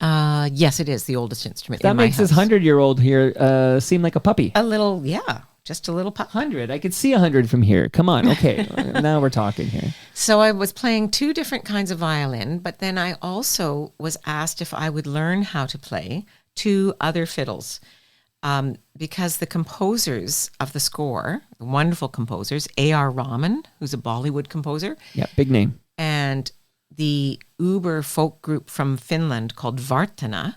Yes, it is the oldest instrument That in my makes this house. 100-year-old here seem like a puppy. A little, yeah, just a little puppy. 100. I could see 100 from here. Come on. Okay. Now we're talking here. So I was playing two different kinds of violin, but then I also was asked if I would learn how to play two other fiddles. Because the composers of the score, the wonderful composers, A.R. Rahman, who's a Bollywood composer. Yeah, big name. And the Uber folk group from Finland called Vartana,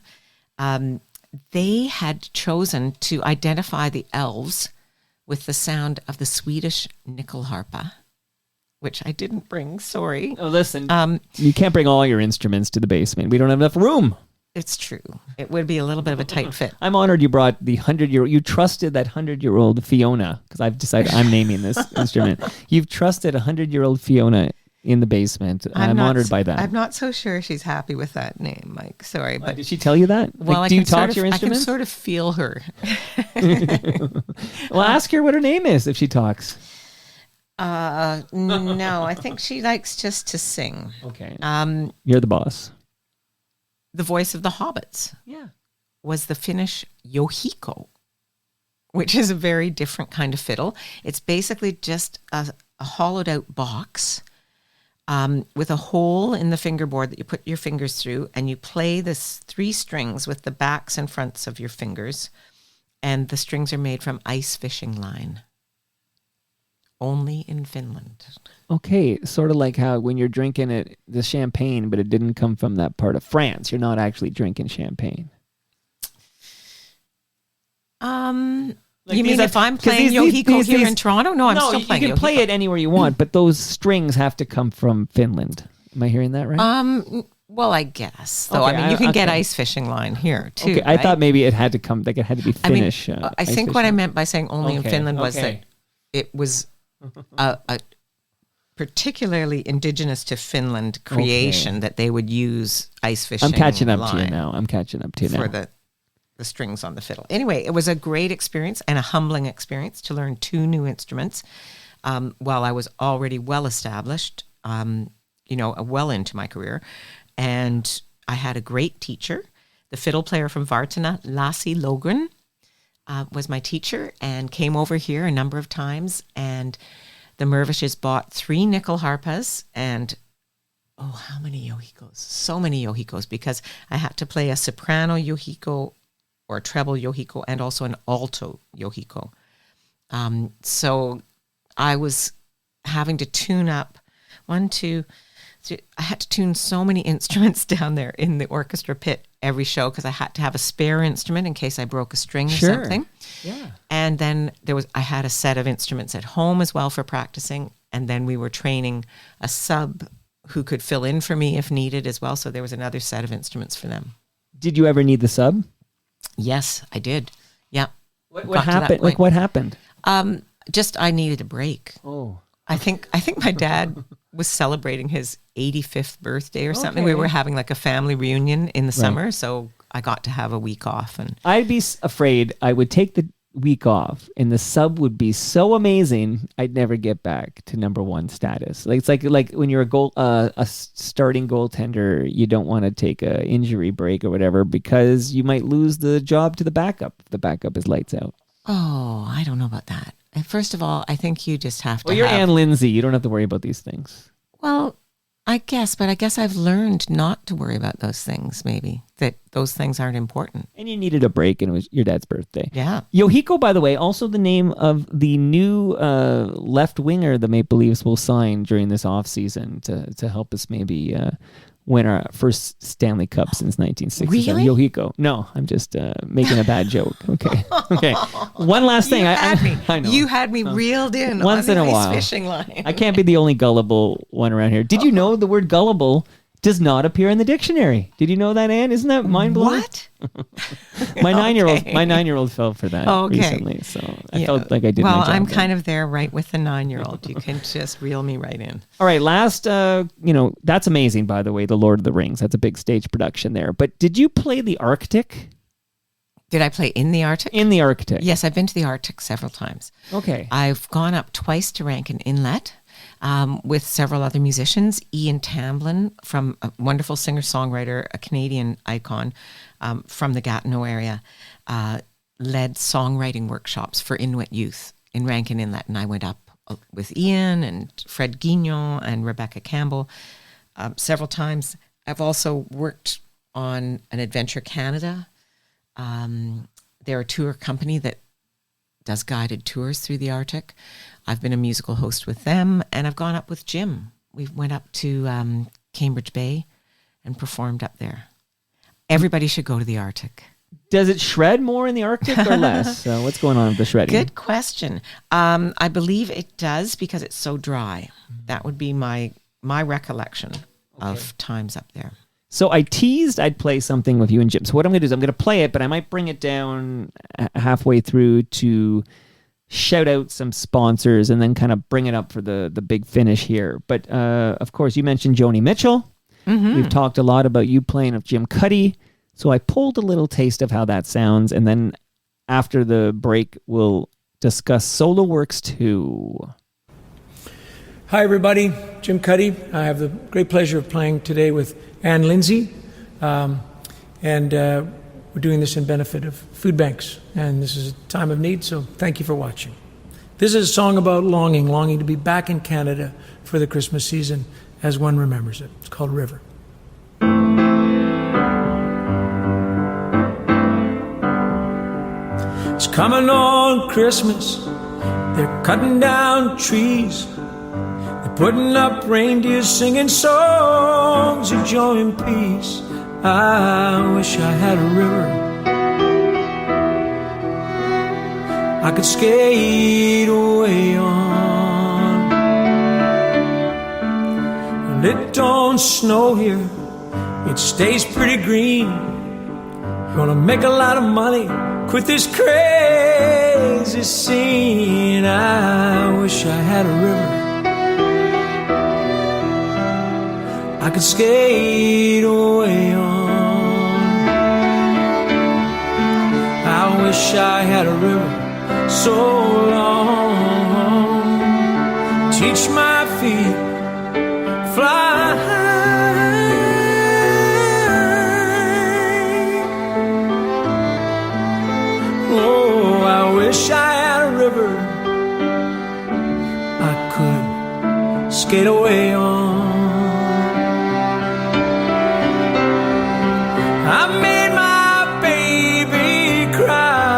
they had chosen to identify the elves with the sound of the Swedish nyckelharpa, which I didn't bring, sorry. Oh, listen, you can't bring all your instruments to the basement. We don't have enough room. It's true. It would be a little bit of a tight fit. I'm honored you brought the 100-year-old. You trusted that 100-year-old Fiona, because I've decided I'm naming this instrument. You've trusted 100-year-old Fiona in the basement. I'm honored by that. I'm not so sure she's happy with that name, Mike. Sorry, but did she tell you that? Well, like, do you talk to your instruments? I can sort of feel her. Well, ask her what her name is if she talks. No, I think she likes just to sing. Okay. You're the boss. The voice of the hobbits was the Finnish Yohiko, which is a very different kind of fiddle. It's basically just a hollowed out box with a hole in the fingerboard that you put your fingers through, and you play this 3 strings with the backs and fronts of your fingers, and the strings are made from ice fishing line. Only in Finland. Okay, sort of like how when you're drinking the champagne, but it didn't come from that part of France. You're not actually drinking champagne. You mean if I'm playing Yohiko here in Toronto? No, I'm still playing you can Yohiko. play it anywhere you want, but those strings have to come from Finland. Am I hearing that right? Well, I guess. Though, Okay, I mean, you can get okay. ice fishing line here, too. Okay, I right? thought maybe it had to come, like it had to be Finnish. I think what I meant by saying only in Okay, Finland was okay. that it was a particularly indigenous to Finland creation that they would use ice fishing. I'm catching up to you line now. I'm catching up to you now. for the strings on the fiddle. Anyway, it was a great experience and a humbling experience to learn 2 new instruments while I was already well established, well into my career. And I had a great teacher. The fiddle player from Vartana, Lassi Logren, was my teacher and came over here a number of times. And the Mervishes bought 3 nickel harpas and, how many yohikos? So many yohikos, because I had to play a soprano yohiko or a treble yohiko and also an alto yohiko. So I was having to tune up 1, 2, 3. I had to tune so many instruments down there in the orchestra pit every show because I had to have a spare instrument in case I broke a string or something. Yeah. And then I had a set of instruments at home as well for practicing. And then we were training a sub who could fill in for me if needed as well. So there was another set of instruments for them. Did you ever need the sub? Yes, I did. Yeah. What Got to that happened? Like point. what happened? Just I needed a break. Oh. I think my dad was celebrating his 85th birthday or something. Okay. We were having like a family reunion in the summer, so I got to have a week off. And I'd be afraid I would take the week off and the sub would be so amazing I'd never get back to number 1 status. Like it's like when you're a starting goaltender, you don't want to take a injury break or whatever because you might lose the job to the backup if the backup is lights out. oh, I don't know about that. First of all, I think you just have to. Well, you're Anne Lindsay. You don't have to worry about these things. Well, I guess I've learned not to worry about those things. Maybe that those things aren't important. And you needed a break, and it was your dad's birthday. Yeah. Yohiko, by the way, also the name of the new left winger the Maple Leafs will sign during this offseason to help us maybe win our first Stanley Cup since 1967. Really? Yohiko. No, I'm just making a bad joke. Okay. Okay. One last thing. I know. You had me reeled in Once on in the a while. ice fishing line. I can't be the only gullible one around here. Did you know the word gullible does not appear in the dictionary? Did you know that, Anne? Isn't that mind-blowing? What? My 9-year-old fell for that recently, so I felt like I did my job. Well, I'm there. kind of there right with the 9-year-old. You can just reel me right in. All right, last, that's amazing, by the way, The Lord of the Rings. That's a big stage production there. But did you play the Arctic? Did I play in the Arctic? In the Arctic. Yes, I've been to the Arctic several times. Okay. I've gone up twice to Rankin Inlet with several other musicians. Ian Tamblyn, from a wonderful singer-songwriter, a Canadian icon from the Gatineau area, led songwriting workshops for Inuit youth in Rankin Inlet. And I went up with Ian and Fred Guignon and Rebecca Campbell several times. I've also worked on an Adventure Canada. They're a tour company that does guided tours through the Arctic. I've been a musical host with them, and I've gone up with Jim. We went up to Cambridge Bay and performed up there. Everybody should go to the Arctic. Does it shred more in the Arctic or less? What's going on with the shredding? Good question. I believe it does because it's so dry. That would be my recollection of times up there. So I teased I'd play something with you and Jim. So what I'm going to do is I'm going to play it, but I might bring it down halfway through to shout out some sponsors and then kind of bring it up for the big finish here. But of course, you mentioned Joni Mitchell. Mm-hmm. We've talked a lot about you playing with Jim Cuddy. So I pulled a little taste of how that sounds. And then after the break, we'll discuss Solo Works 2. Hi, everybody. Jim Cuddy. I have the great pleasure of playing today with Anne Lindsay. And we're doing this in benefit of food banks. And this is a time of need, so thank you for watching. This is a song about longing to be back in Canada for the Christmas season as one remembers it. It's called River. It's coming on Christmas. They're cutting down trees. They're putting up reindeers, singing songs of joy and peace. I wish I had a river I could skate away on. Well, it don't snow here, it stays pretty green. Gonna make a lot of money, quit this crazy scene. I wish I had a river I could skate away on. I wish I had a river so long, teach my feet fly high. Oh, I wish I had a river I could skate away on. I made my baby cry.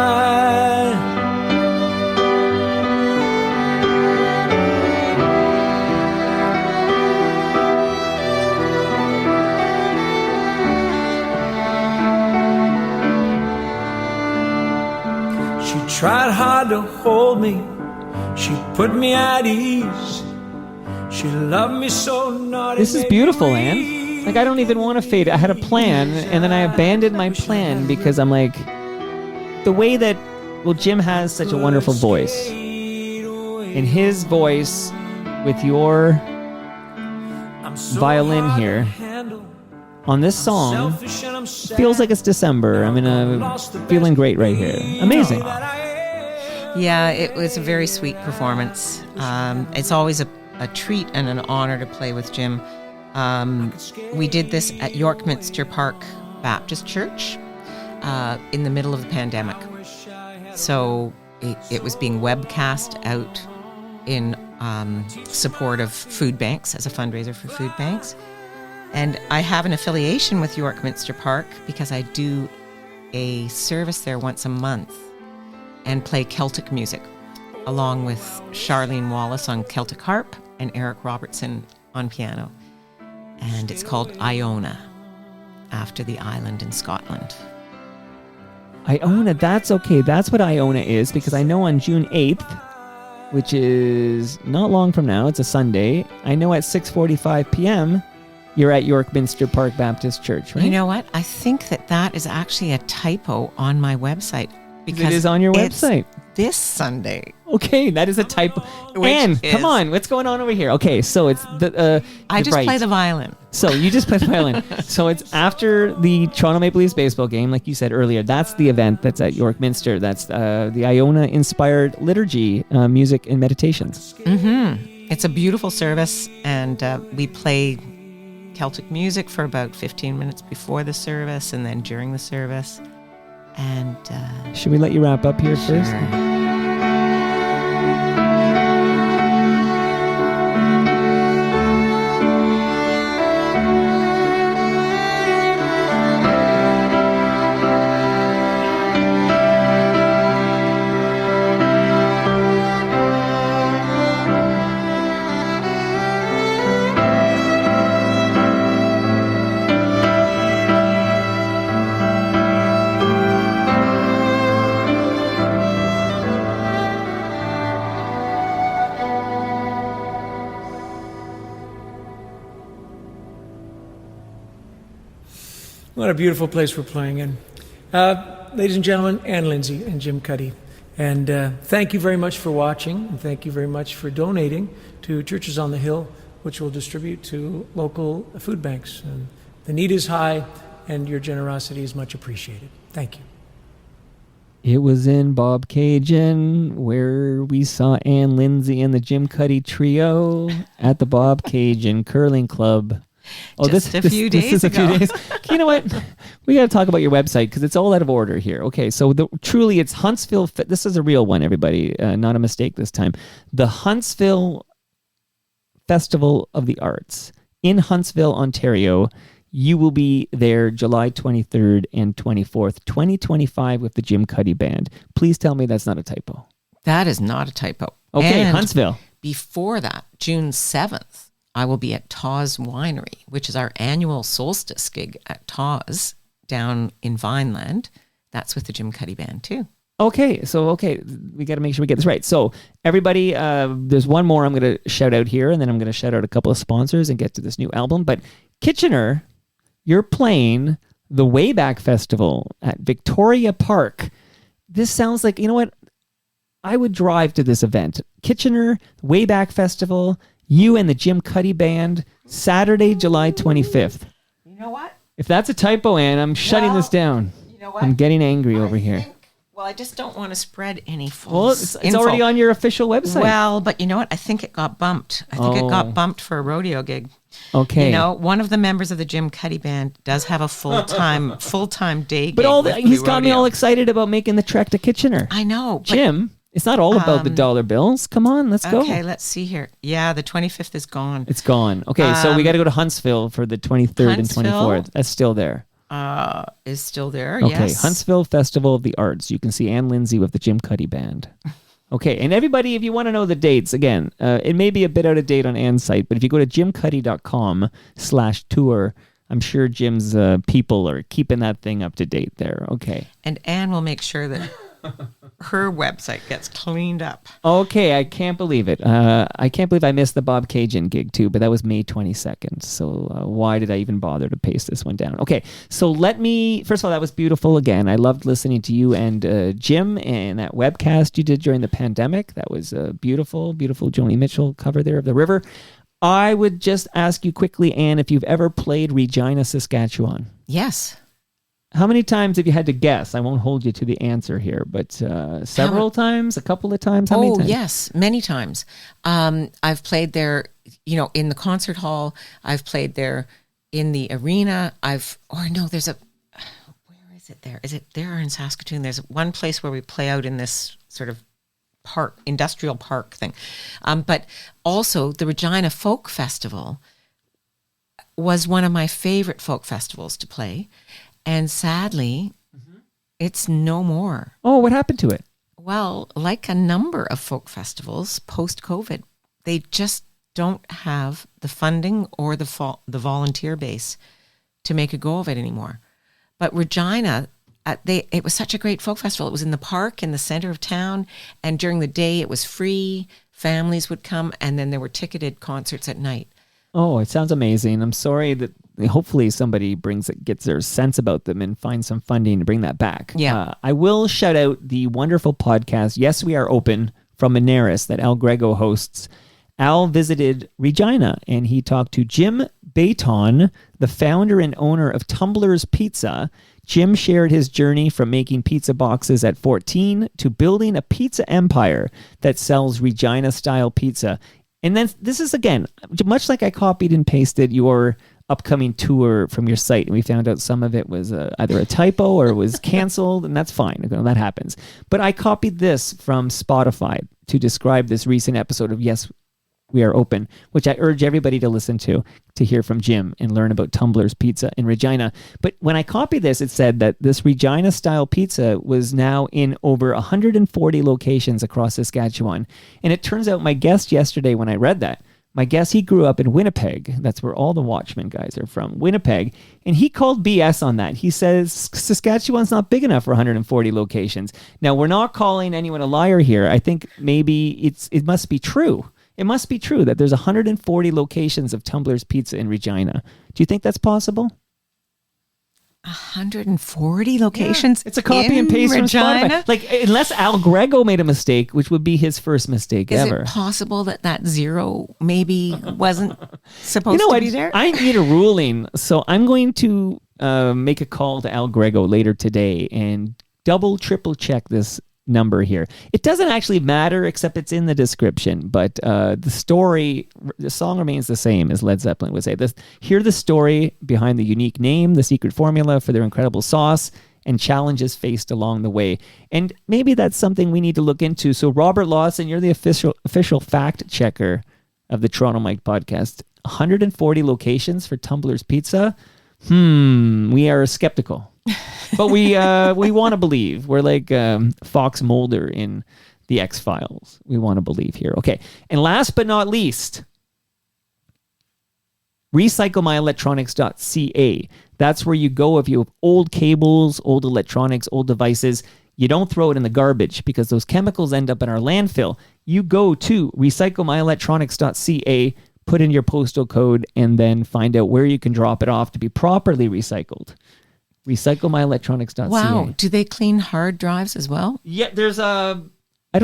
She tried hard to hold me. She put me at ease. She loved me so naughty. This is beautiful, Anne. Like, I don't even want to fade. I had a plan, and then I abandoned my plan because I'm like, the way that, well, Jim has such a wonderful voice. And his voice with your violin here on this song feels like it's December. I'm feeling great right here. Amazing. Yeah, it was a very sweet performance. It's always a treat and an honor to play with Jim. We did this at Yorkminster Park Baptist Church in the middle of the pandemic. So it was being webcast out in support of food banks, as a fundraiser for food banks. And I have an affiliation with Yorkminster Park because I do a service there once a month and play Celtic music, along with Charlene Wallace on Celtic harp and Eric Robertson on piano. And it's called Iona, after the island in Scotland. Iona, that's okay. That's what Iona is, because I know on June 8th, which is not long from now, it's a Sunday, I know at 6:45 p.m., you're at Yorkminster Park Baptist Church, right? You know what? I think that is actually a typo on my website. Because it is on your website. This Sunday. Okay, that is a typo. Anne, come on. What's going on over here? Okay, so it's the... I just play the violin. So you just play the violin. So it's after the Toronto Maple Leafs baseball game, like you said earlier. That's the event that's at Yorkminster. That's the Iona-inspired liturgy, music and meditations. Mm-hmm. It's a beautiful service, and we play Celtic music for about 15 minutes before the service and then during the service. And should we let you wrap up here first? What a beautiful place we're playing in. Ladies and gentlemen, Anne Lindsay and Jim Cuddy. And thank you very much for watching, and thank you very much for donating to Churches on the Hill, which will distribute to local food banks. And the need is high, and your generosity is much appreciated. Thank you. It was in Bob Cajun where we saw Anne Lindsay and the Jim Cuddy trio at the Bob Cajun Curling Club. Oh, this is a few days ago. You know what? We got to talk about your website because it's all out of order here. Okay, so truly it's Huntsville. This is a real one, everybody. Not a mistake this time. The Huntsville Festival of the Arts in Huntsville, Ontario. You will be there July 23rd and 24th, 2025 with the Jim Cuddy Band. Please tell me that's not a typo. That is not a typo. Okay, and Huntsville. Before that, June 7th, I will be at Taw's Winery, which is our annual solstice gig at Taw's down in Vineland. That's with the Jim Cuddy Band too. Okay, we got to make sure we get this right. So everybody, there's one more I'm going to shout out here, and then I'm going to shout out a couple of sponsors and get to this new album. But Kitchener you're playing the Wayback Festival at Victoria Park. This sounds like, you know what? I would drive to this event. Kitchener, Wayback Festival, you and the Jim Cuddy Band, Saturday, July 25th. You know what? If that's a typo, Anne, I'm shutting this down. You know what? I'm getting angry over here. Well, I just don't want to spread any false Well, it's info. already on your official website. Well, but you know what? I think it got bumped. I think it got bumped for a rodeo gig. Okay. You know, one of the members of the Jim Cuddy Band does have a full-time day But gig. he's got me all excited about making the trek to Kitchener. I know. But, Jim, it's not all about the dollar bills. Come on, let's go. Okay, let's see here. Yeah, the 25th is gone. It's gone. Okay, so we got to go to Huntsville for the 23rd and Huntsville? 24th. That's still there. Is still there, Okay, yes. Huntsville Festival of the Arts. You can see Anne Lindsay with the Jim Cuddy Band. Okay, and everybody, if you want to know the dates, again, it may be a bit out of date on Anne's site, but if you go to jimcuddy.com/tour, I'm sure Jim's people are keeping that thing up to date there. Okay. And Anne will make sure that her website gets cleaned up. Okay, I can't believe it. I can't believe I missed the Bob Cajun gig too, but that was May 22nd. So why did I even bother to paste this one down? Okay, so first of all, that was beautiful again. I loved listening to you and Jim and that webcast you did during the pandemic. That was beautiful, beautiful Joni Mitchell cover there of the river. I would just ask you quickly, Anne, if you've ever played Regina, Saskatchewan. Yes. How many times have you had to guess? I won't hold you to the answer here, but several times, a couple of times? How many times? Yes, many times. I've played there, in the concert hall. I've played there in the arena. Where is it there? Is it there in Saskatoon? There's one place where we play out in this sort of park, industrial park thing. But also the Regina Folk Festival was one of my favorite folk festivals to play. And sadly, it's no more. Oh, what happened to it? Well, like a number of folk festivals post-COVID, they just don't have the funding or the volunteer base to make a go of it anymore. But Regina, it was such a great folk festival. It was in the park in the center of town, and during the day it was free. Families would come, and then there were ticketed concerts at night. Oh, it sounds amazing. I'm sorry that hopefully somebody gets their sense about them and finds some funding to bring that back. Yeah. I will shout out the wonderful podcast, Yes, We Are Open, from Monaris that Al Grego hosts. Al visited Regina and he talked to Jim Bayton, the founder and owner of Tumbler's Pizza. Jim shared his journey from making pizza boxes at 14 to building a pizza empire that sells Regina-style pizza. And then this is, again, much like I copied and pasted your upcoming tour from your site, and we found out some of it was either a typo or it was canceled, and that's fine. That happens. But I copied this from Spotify to describe this recent episode of Yes, We Are Open, which I urge everybody to listen to hear from Jim and learn about Tumbler's Pizza in Regina. But when I copied this, it said that this Regina-style pizza was now in over 140 locations across Saskatchewan. And it turns out my guest yesterday, when I read that, my guest, he grew up in Winnipeg. That's where all the Watchmen guys are from, Winnipeg. And he called BS on that. He says Saskatchewan's not big enough for 140 locations. Now, we're not calling anyone a liar here. I think maybe it must be true. It must be true that there's 140 locations of Tumbler's Pizza in Regina. Do you think that's possible? 140 locations. It's a copy and paste Regina? from Spotify. Like, unless Al Grego made a mistake, which would be his first mistake ever. Is it possible that zero maybe wasn't supposed to be there? I need a ruling, so I'm going to make a call to Al Grego later today and triple check this number here. It doesn't actually matter, except it's in the description, but the song remains the same, as Led Zeppelin would say. Hear the story behind the unique name, the secret formula for their incredible sauce, and challenges faced along the way. And maybe that's something we need to look into. So Robert Lawson, you're the official fact checker of the Toronto Mike podcast. 140 locations for Tumbler's Pizza. We are skeptical. But we want to believe. We're like Fox Mulder in the X-Files. We want to believe here. Okay. And last but not least, recyclemyelectronics.ca. That's where you go if you have old cables, old electronics, old devices. You don't throw it in the garbage because those chemicals end up in our landfill. You go to recyclemyelectronics.ca, put in your postal code, and then find out where you can drop it off to be properly recycled. Recyclemyelectronics.ca. Wow. Do they clean hard drives as well? Yeah, there's a... I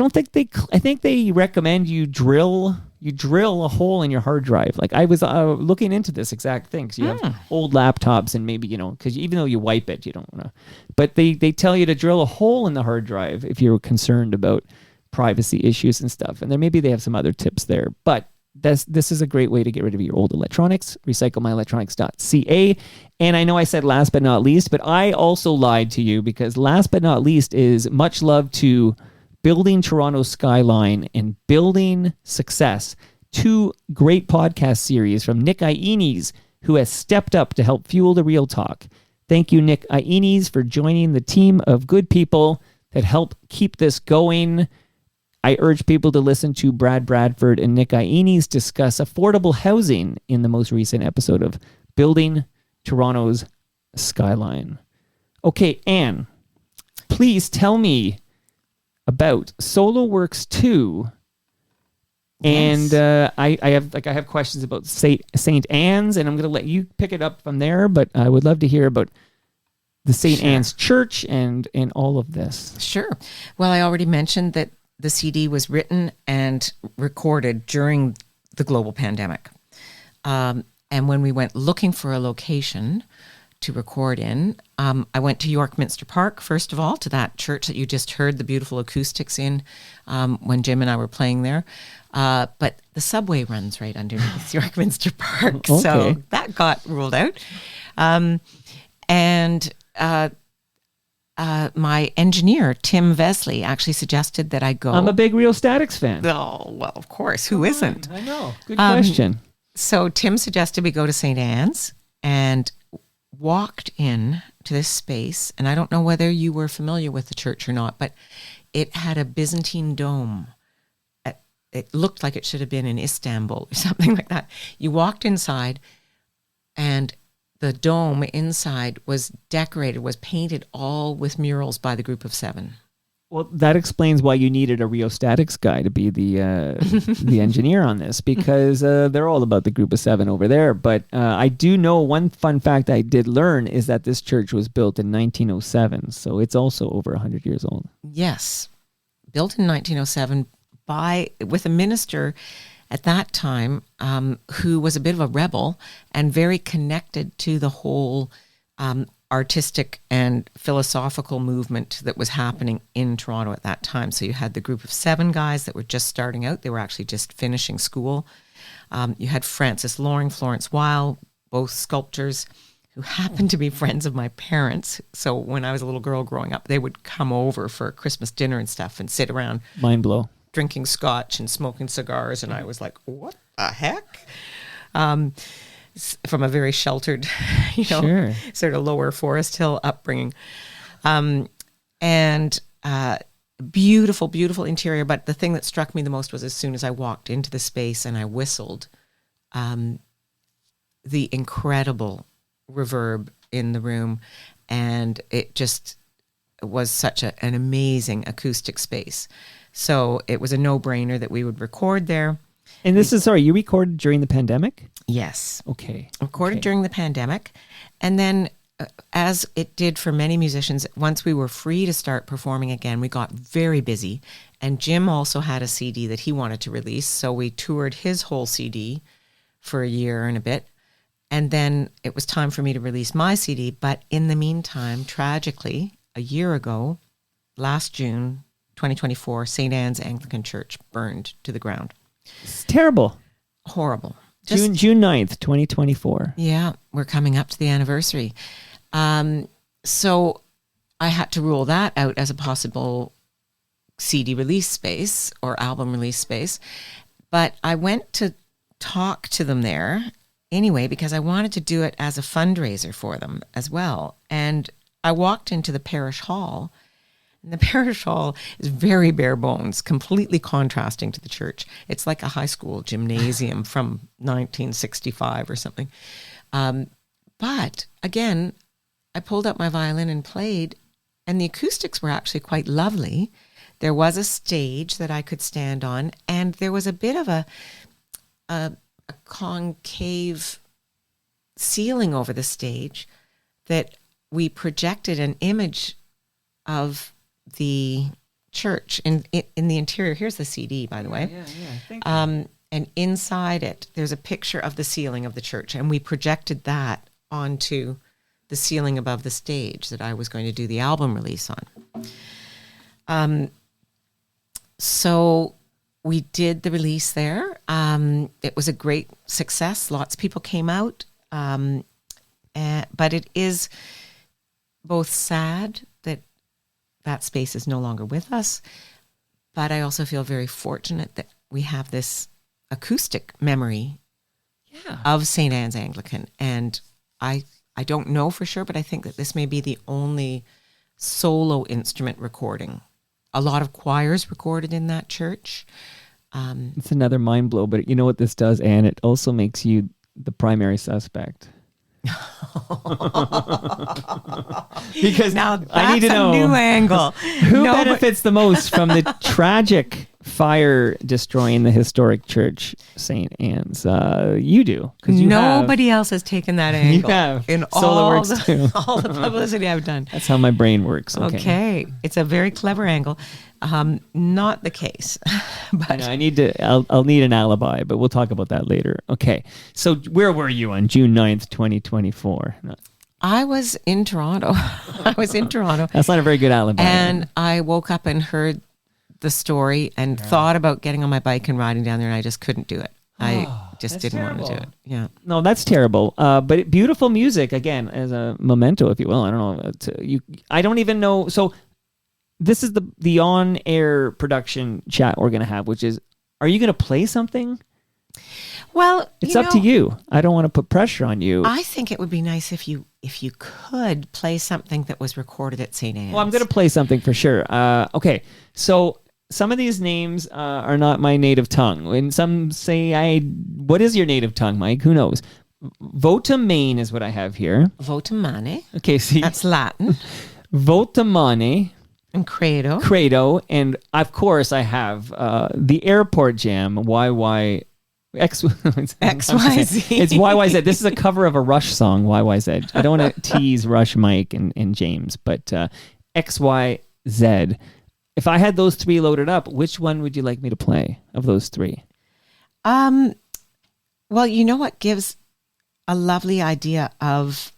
think they recommend you drill a hole in your hard drive. Like I was looking into this exact thing. So you have old laptops and maybe, because even though you wipe it, you don't want to. But they tell you to drill a hole in the hard drive if you're concerned about privacy issues and stuff. And maybe they have some other tips there. But this is a great way to get rid of your old electronics. Recyclemyelectronics.ca. And I know I said last but not least, but I also lied to you because last but not least is much love to Building Toronto's Skyline and Building Success, 2 great podcast series from Nick Iones, who has stepped up to help fuel the real talk. Thank you, Nick Iones, for joining the team of good people that help keep this going. I urge people to listen to Brad Bradford and Nick Iones discuss affordable housing in the most recent episode of Building Toronto's Skyline. Okay, Anne, please tell me about Solo Works 2, and I have questions about Saint Anne's, and I'm going to let you pick it up from there. But I would love to hear about the Saint Anne's Church and all of this. Sure. Well, I already mentioned that the CD was written and recorded during the global pandemic, and when we went looking for a location to record in, I went to York Minster Park, first of all, to that church that you just heard the beautiful acoustics in when Jim and I were playing there. But the subway runs right underneath York Minster Park, Okay. so that got ruled out. My engineer, Tim Vesley, actually suggested that I go. I'm a big Real Statics fan. Oh, well, of course. Who isn't? I know. Good question. So Tim suggested we go to St. Anne's and walked in to this space, and I don't know whether you were familiar with the church or not, but it had a Byzantine dome. It looked like it should have been in Istanbul or something like that. You walked inside, and the dome inside was decorated, was painted all with murals by the Group of Seven. Well, that explains why you needed a rheostatics guy to be the the engineer on this, because they're all about the Group of Seven over there. But I do know one fun fact I did learn is that this church was built in 1907, so it's also over 100 years old. Yes, built in 1907 with a minister at that time who was a bit of a rebel and very connected to the whole artistic and philosophical movement that was happening in Toronto at that time. So you had the Group of Seven guys that were just starting out. They were actually just finishing school. You had Francis Loring, Florence Weil, both sculptors who happened to be friends of my parents. So when I was a little girl growing up, they would come over for Christmas dinner and stuff and sit around. Mind blow. Drinking scotch and smoking cigars. And I was like, what the heck? From a very sheltered, Sure. sort of lower Forest Hill upbringing. And beautiful, beautiful interior. But the thing that struck me the most was as soon as I walked into the space and I whistled, the incredible reverb in the room. And it just was such an amazing acoustic space. So it was a no-brainer that we would record there. And this is, sorry, you recorded during the pandemic? Yes. Okay. Recorded Okay. during the pandemic. And then, as it did for many musicians, once we were free to start performing again, we got very busy. And Jim also had a CD that he wanted to release. So we toured his whole CD for a year and a bit. And then it was time for me to release my CD. But in the meantime, tragically, a year ago, last June 2024, St. Anne's Anglican Church burned to the ground. It's terrible. Horrible. June 9th, 2024. Yeah, we're coming up to the anniversary. So I had to rule that out as a possible CD release space or album release space. But I went to talk to them there anyway because I wanted to do it as a fundraiser for them as well. And I walked into the parish hall. And the parish hall is very bare bones, completely contrasting to the church. It's like a high school gymnasium from 1965 or something. But again, I pulled out my violin and played, and the acoustics were actually quite lovely. There was a stage that I could stand on, and there was a bit of a a concave ceiling over the stage that we projected an image of the church in the interior. Here's the CD, by the way. And inside it, there's a picture of the ceiling of the church, and we projected that onto the ceiling above the stage that I was going to do the album release on. So we did the release there. It was a great success. Lots of people came out. But it is both sad that that space is no longer with us, but I also feel very fortunate that we have this acoustic memory of St. Anne's Anglican. And I don't know for sure, but I think that this may be the only solo instrument recording. A lot of choirs recorded in that church. It's another mind blow, but you know what this does, Anne? It also makes you the primary suspect. Because now that's I need to know a new angle. who benefits the most from the tragic fire destroying the historic church, St. Anne's. You do, because nobody else has taken that angle. You have in all the publicity I've done. That's how my brain works. Okay, it's a very clever angle. Not the case, but I need to. I'll need an alibi, but we'll talk about that later. Okay, so where were you on June 9th, 2024? I was in Toronto. That's not a very good alibi. And I woke up and heard the story and thought about getting on my bike and riding down there, and I just couldn't do it. I just didn't want to do it. Yeah. No, that's terrible. But beautiful music, again, as a memento, if you will. I don't know. I don't even know. So this is the on-air production chat we're going to have, which is, are you going to play something? Well, it's up to you. I don't want to put pressure on you. I think it would be nice if you could play something that was recorded at St. Anne's. Well, I'm going to play something for sure. Okay, so some of these names are not my native tongue, and some say what is your native tongue, Mike? Who knows? Votamane is what I have here. Votamane. Okay, see, that's Latin. Votamane. And Credo. Credo, and of course I have the Airport Jam, YY. XYZ. It's YYZ. This is a cover of a Rush song, YYZ. I don't want to tease Rush, Mike, and James, but XYZ. If I had those three loaded up, which one would you like me to play of those three? Well, you know what gives a lovely idea of...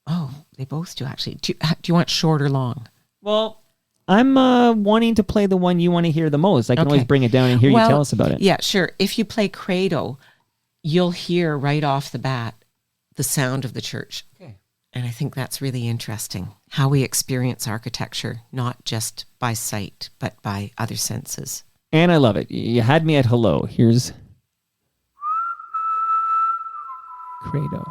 Oh, they both do, actually. Do you want short or long? Well, I'm wanting to play the one you want to hear the most. I can always bring it down and hear you tell us about it. Yeah, sure. If you play Credo, you'll hear right off the bat the sound of the church. Okay. And I think that's really interesting, how we experience architecture, not just by sight, but by other senses. And I love it. You had me at hello. Here's Credo.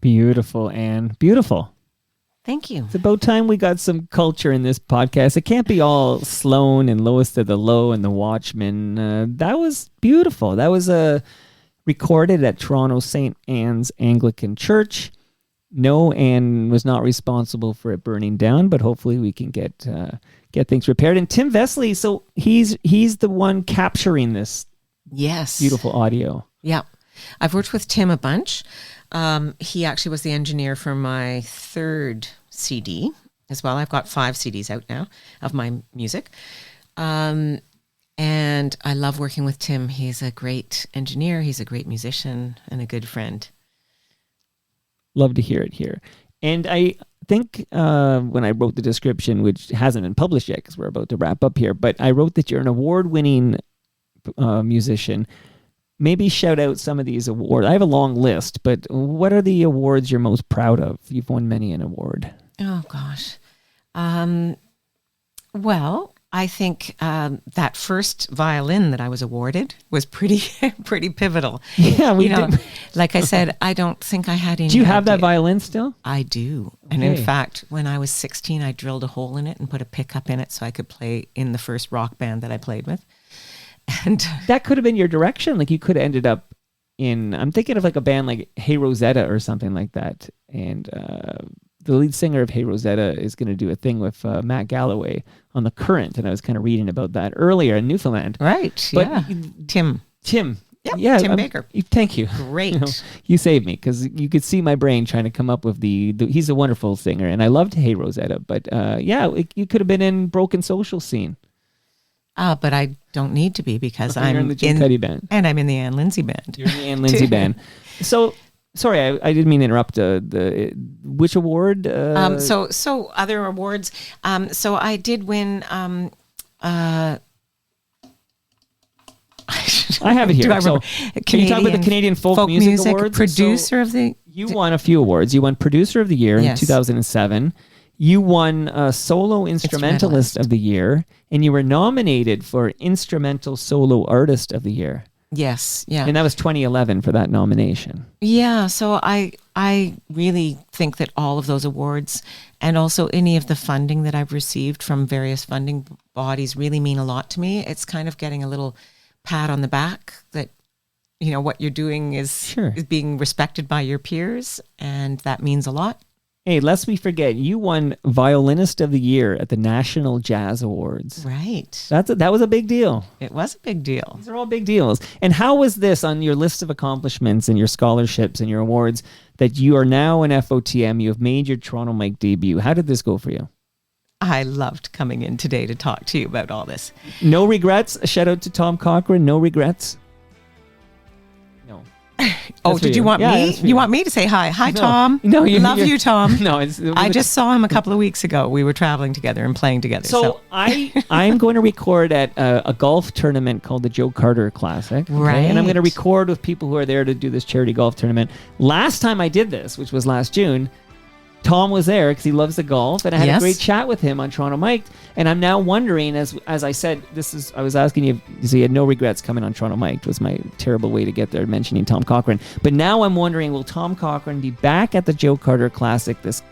Beautiful, Anne. Beautiful. Thank you. It's about time we got some culture in this podcast. It can't be all Sloan and Lowest of the Low and the Watchmen. That was beautiful. That was recorded at Toronto St. Anne's Anglican Church. No, Anne was not responsible for it burning down, but hopefully we can get things repaired. And Tim Vesley, so he's the one capturing this Yes. beautiful audio. Yeah. I've worked with Tim a bunch. He actually was the engineer for my third CD as well. I've got 5 CDs out now of my music. And I love working with Tim. He's a great engineer. He's a great musician and a good friend. Love to hear it here. And I think when I wrote the description, which hasn't been published yet because we're about to wrap up here, but I wrote that you're an award-winning musician. Maybe shout out some of these awards. I have a long list, but what are the awards you're most proud of? You've won many an award. Oh, gosh. Well, I think that first violin that I was awarded was pretty pivotal. Yeah, we did. Like I said, I don't think I had any Do you have that idea. violin still? I do. And in Okay. fact, when I was 16, I drilled a hole in it and put a pickup in it so I could play in the first rock band that I played with. And That could have been your direction. Like you could have ended up in, I'm thinking of like a band like Hey Rosetta or something like that. And the lead singer of Hey Rosetta is going to do a thing with Matt Galloway on The Current. And I was kind of reading about that earlier in Newfoundland. right, But yeah. Tim. Tim. Yep, Yeah, Tim Baker. Thank you. Great. You saved me because you could see my brain trying to come up with the he's a wonderful singer. And I loved Hey Rosetta. But you could have been in Broken Social Scene. But I don't need to be because You're I'm in the Jim Cuddy band. And I'm in the Anne Lindsay band. You're in the Anne Lindsay band. So, sorry, I didn't mean to interrupt. Which award? So other awards. So I did win. I have it here. Do I So, remember? can you talk about the Canadian Folk Music Awards? Producer of the. You won a few awards. You won Producer of the Year in Yes. 2007. You won Solo Instrumentalist of the Year, and you were nominated for Instrumental Solo Artist of the Year. Yes. Yeah. And that was 2011 for that nomination. Yeah, so I really think that all of those awards and also any of the funding that I've received from various funding bodies really mean a lot to me. It's kind of getting a little pat on the back that what you're doing is being respected by your peers, and that means a lot. Hey, lest we forget, you won Violinist of the Year at the National Jazz Awards. Right. That was a big deal. It was a big deal. These are all big deals. And how was this on your list of accomplishments and your scholarships and your awards that you are now an FOTM, you have made your Toronto Mike debut? How did this go for you? I loved coming in today to talk to you about all this. No regrets? A shout out to Tom Cochran, no regrets? No. Oh, for did you you. want Yeah, me? that's for You you. want me to say hi? Hi, No. Tom. No, Love you, Tom. No, I just saw him a couple of weeks ago. We were traveling together and playing together. So I'm going to record at a golf tournament called the Joe Carter Classic. okay? Right. And I'm going to record with people who are there to do this charity golf tournament. Last time I did this, which was last June, Tom was there because he loves the golf, and I had a Yes. great chat with him on Toronto Mike. And I'm now wondering, as I said, I was asking you, so you had no regrets coming on Toronto Mike. It was my terrible way to get there, mentioning Tom Cochran. But now I'm wondering, will Tom Cochran be back at the Joe Carter Classic it's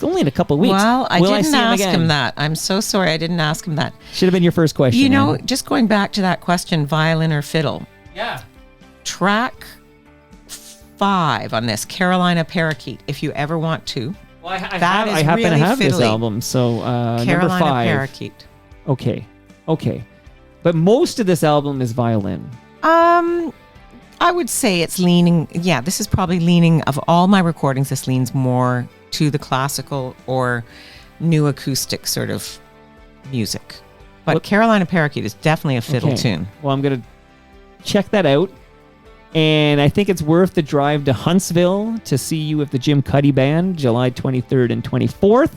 only in a couple of weeks. Well, I Will didn't see ask again? him that. I'm so sorry. I didn't ask him that. Should have been your first question. Anne. Just going back to that question, violin or fiddle. Yeah. Track 5 on this, Carolina Parakeet, if you ever want to. Well, I is happen to really have this fiddly. album, so number Carolina 5. Parakeet. Okay. But most of this album is violin. I would say it's leaning, this is probably leaning, of all my recordings, this leans more to the classical or new acoustic sort of music. But Well- Carolina Parakeet is definitely a fiddle Okay. tune. Well, I'm going to check that out. And I think it's worth the drive to Huntsville to see you with the Jim Cuddy Band, July 23rd and 24th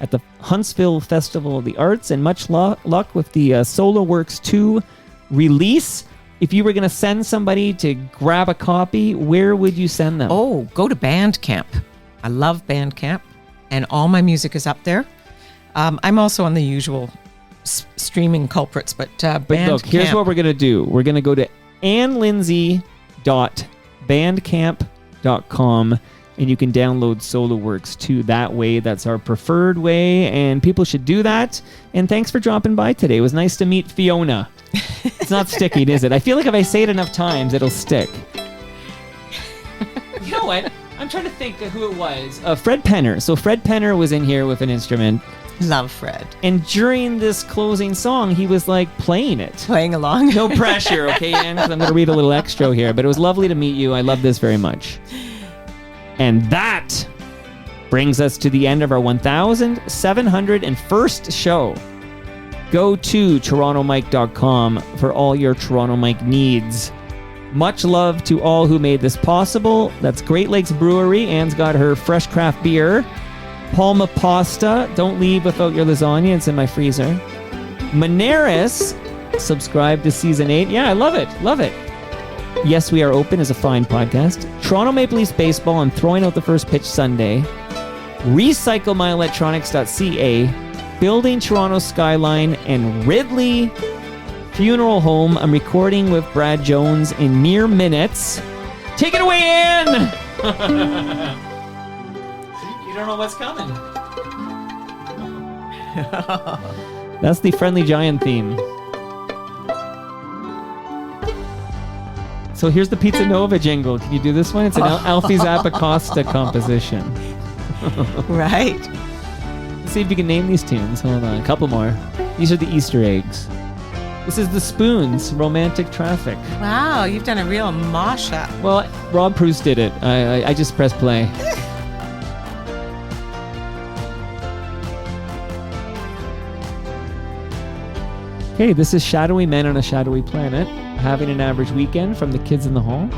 at the Huntsville Festival of the Arts. And much luck with the Solo Works 2 release. If you were going to send somebody to grab a copy, where would you send them? Oh, go to Bandcamp. I love Bandcamp, and all my music is up there. I'm also on the usual streaming culprits, but Bandcamp. But look, here's what we're going to do. We're going to go to annlindsay.bandcamp.com. and you can download SoloWorks too that way. That's our preferred way, and people should do that. And thanks for dropping by today. It was nice to meet Fiona. It's not sticky, is it? I feel like if I say it enough times, it'll stick. You know what? I'm trying to think of who it was. Fred Penner. So Fred Penner was in here with an instrument. Love Fred. And during this closing song, he was like playing it. Playing along. No pressure, okay, Anne? 'Cause I'm going to read a little extra here. But it was lovely to meet you. I love this very much. And that brings us to the end of our 1,701st show. Go to torontomike.com for all your Toronto Mike needs. Much love to all who made this possible. That's Great Lakes Brewery. Anne's got her fresh craft beer. Palma Pasta. Don't leave without your lasagna. It's in my freezer. Moneris. Subscribe to Season 8. Yeah, I love it. Love it. Yes, We Are Open is a fine podcast. Toronto Maple Leafs Baseball and Throwing Out the First Pitch Sunday. RecycleMyElectronics.ca. Building Toronto Skyline, and Ridley Funeral Home. I'm recording with Brad Jones in mere minutes. Take it away, Anne! You don't know what's coming. That's the Friendly Giant theme. So here's the Pizza Nova jingle. Can you do this one? It's an Alfie Zappacosta composition. Right. Let's see if you can name these tunes. Hold on, a couple more. These are the Easter eggs. This is the Spoons, Romantic Traffic. Wow, you've done a real mash-up. Well, Rob Proust did it. I just pressed play. Okay, this is Shadowy Men on a Shadowy Planet, having an average weekend from the Kids in the Hall.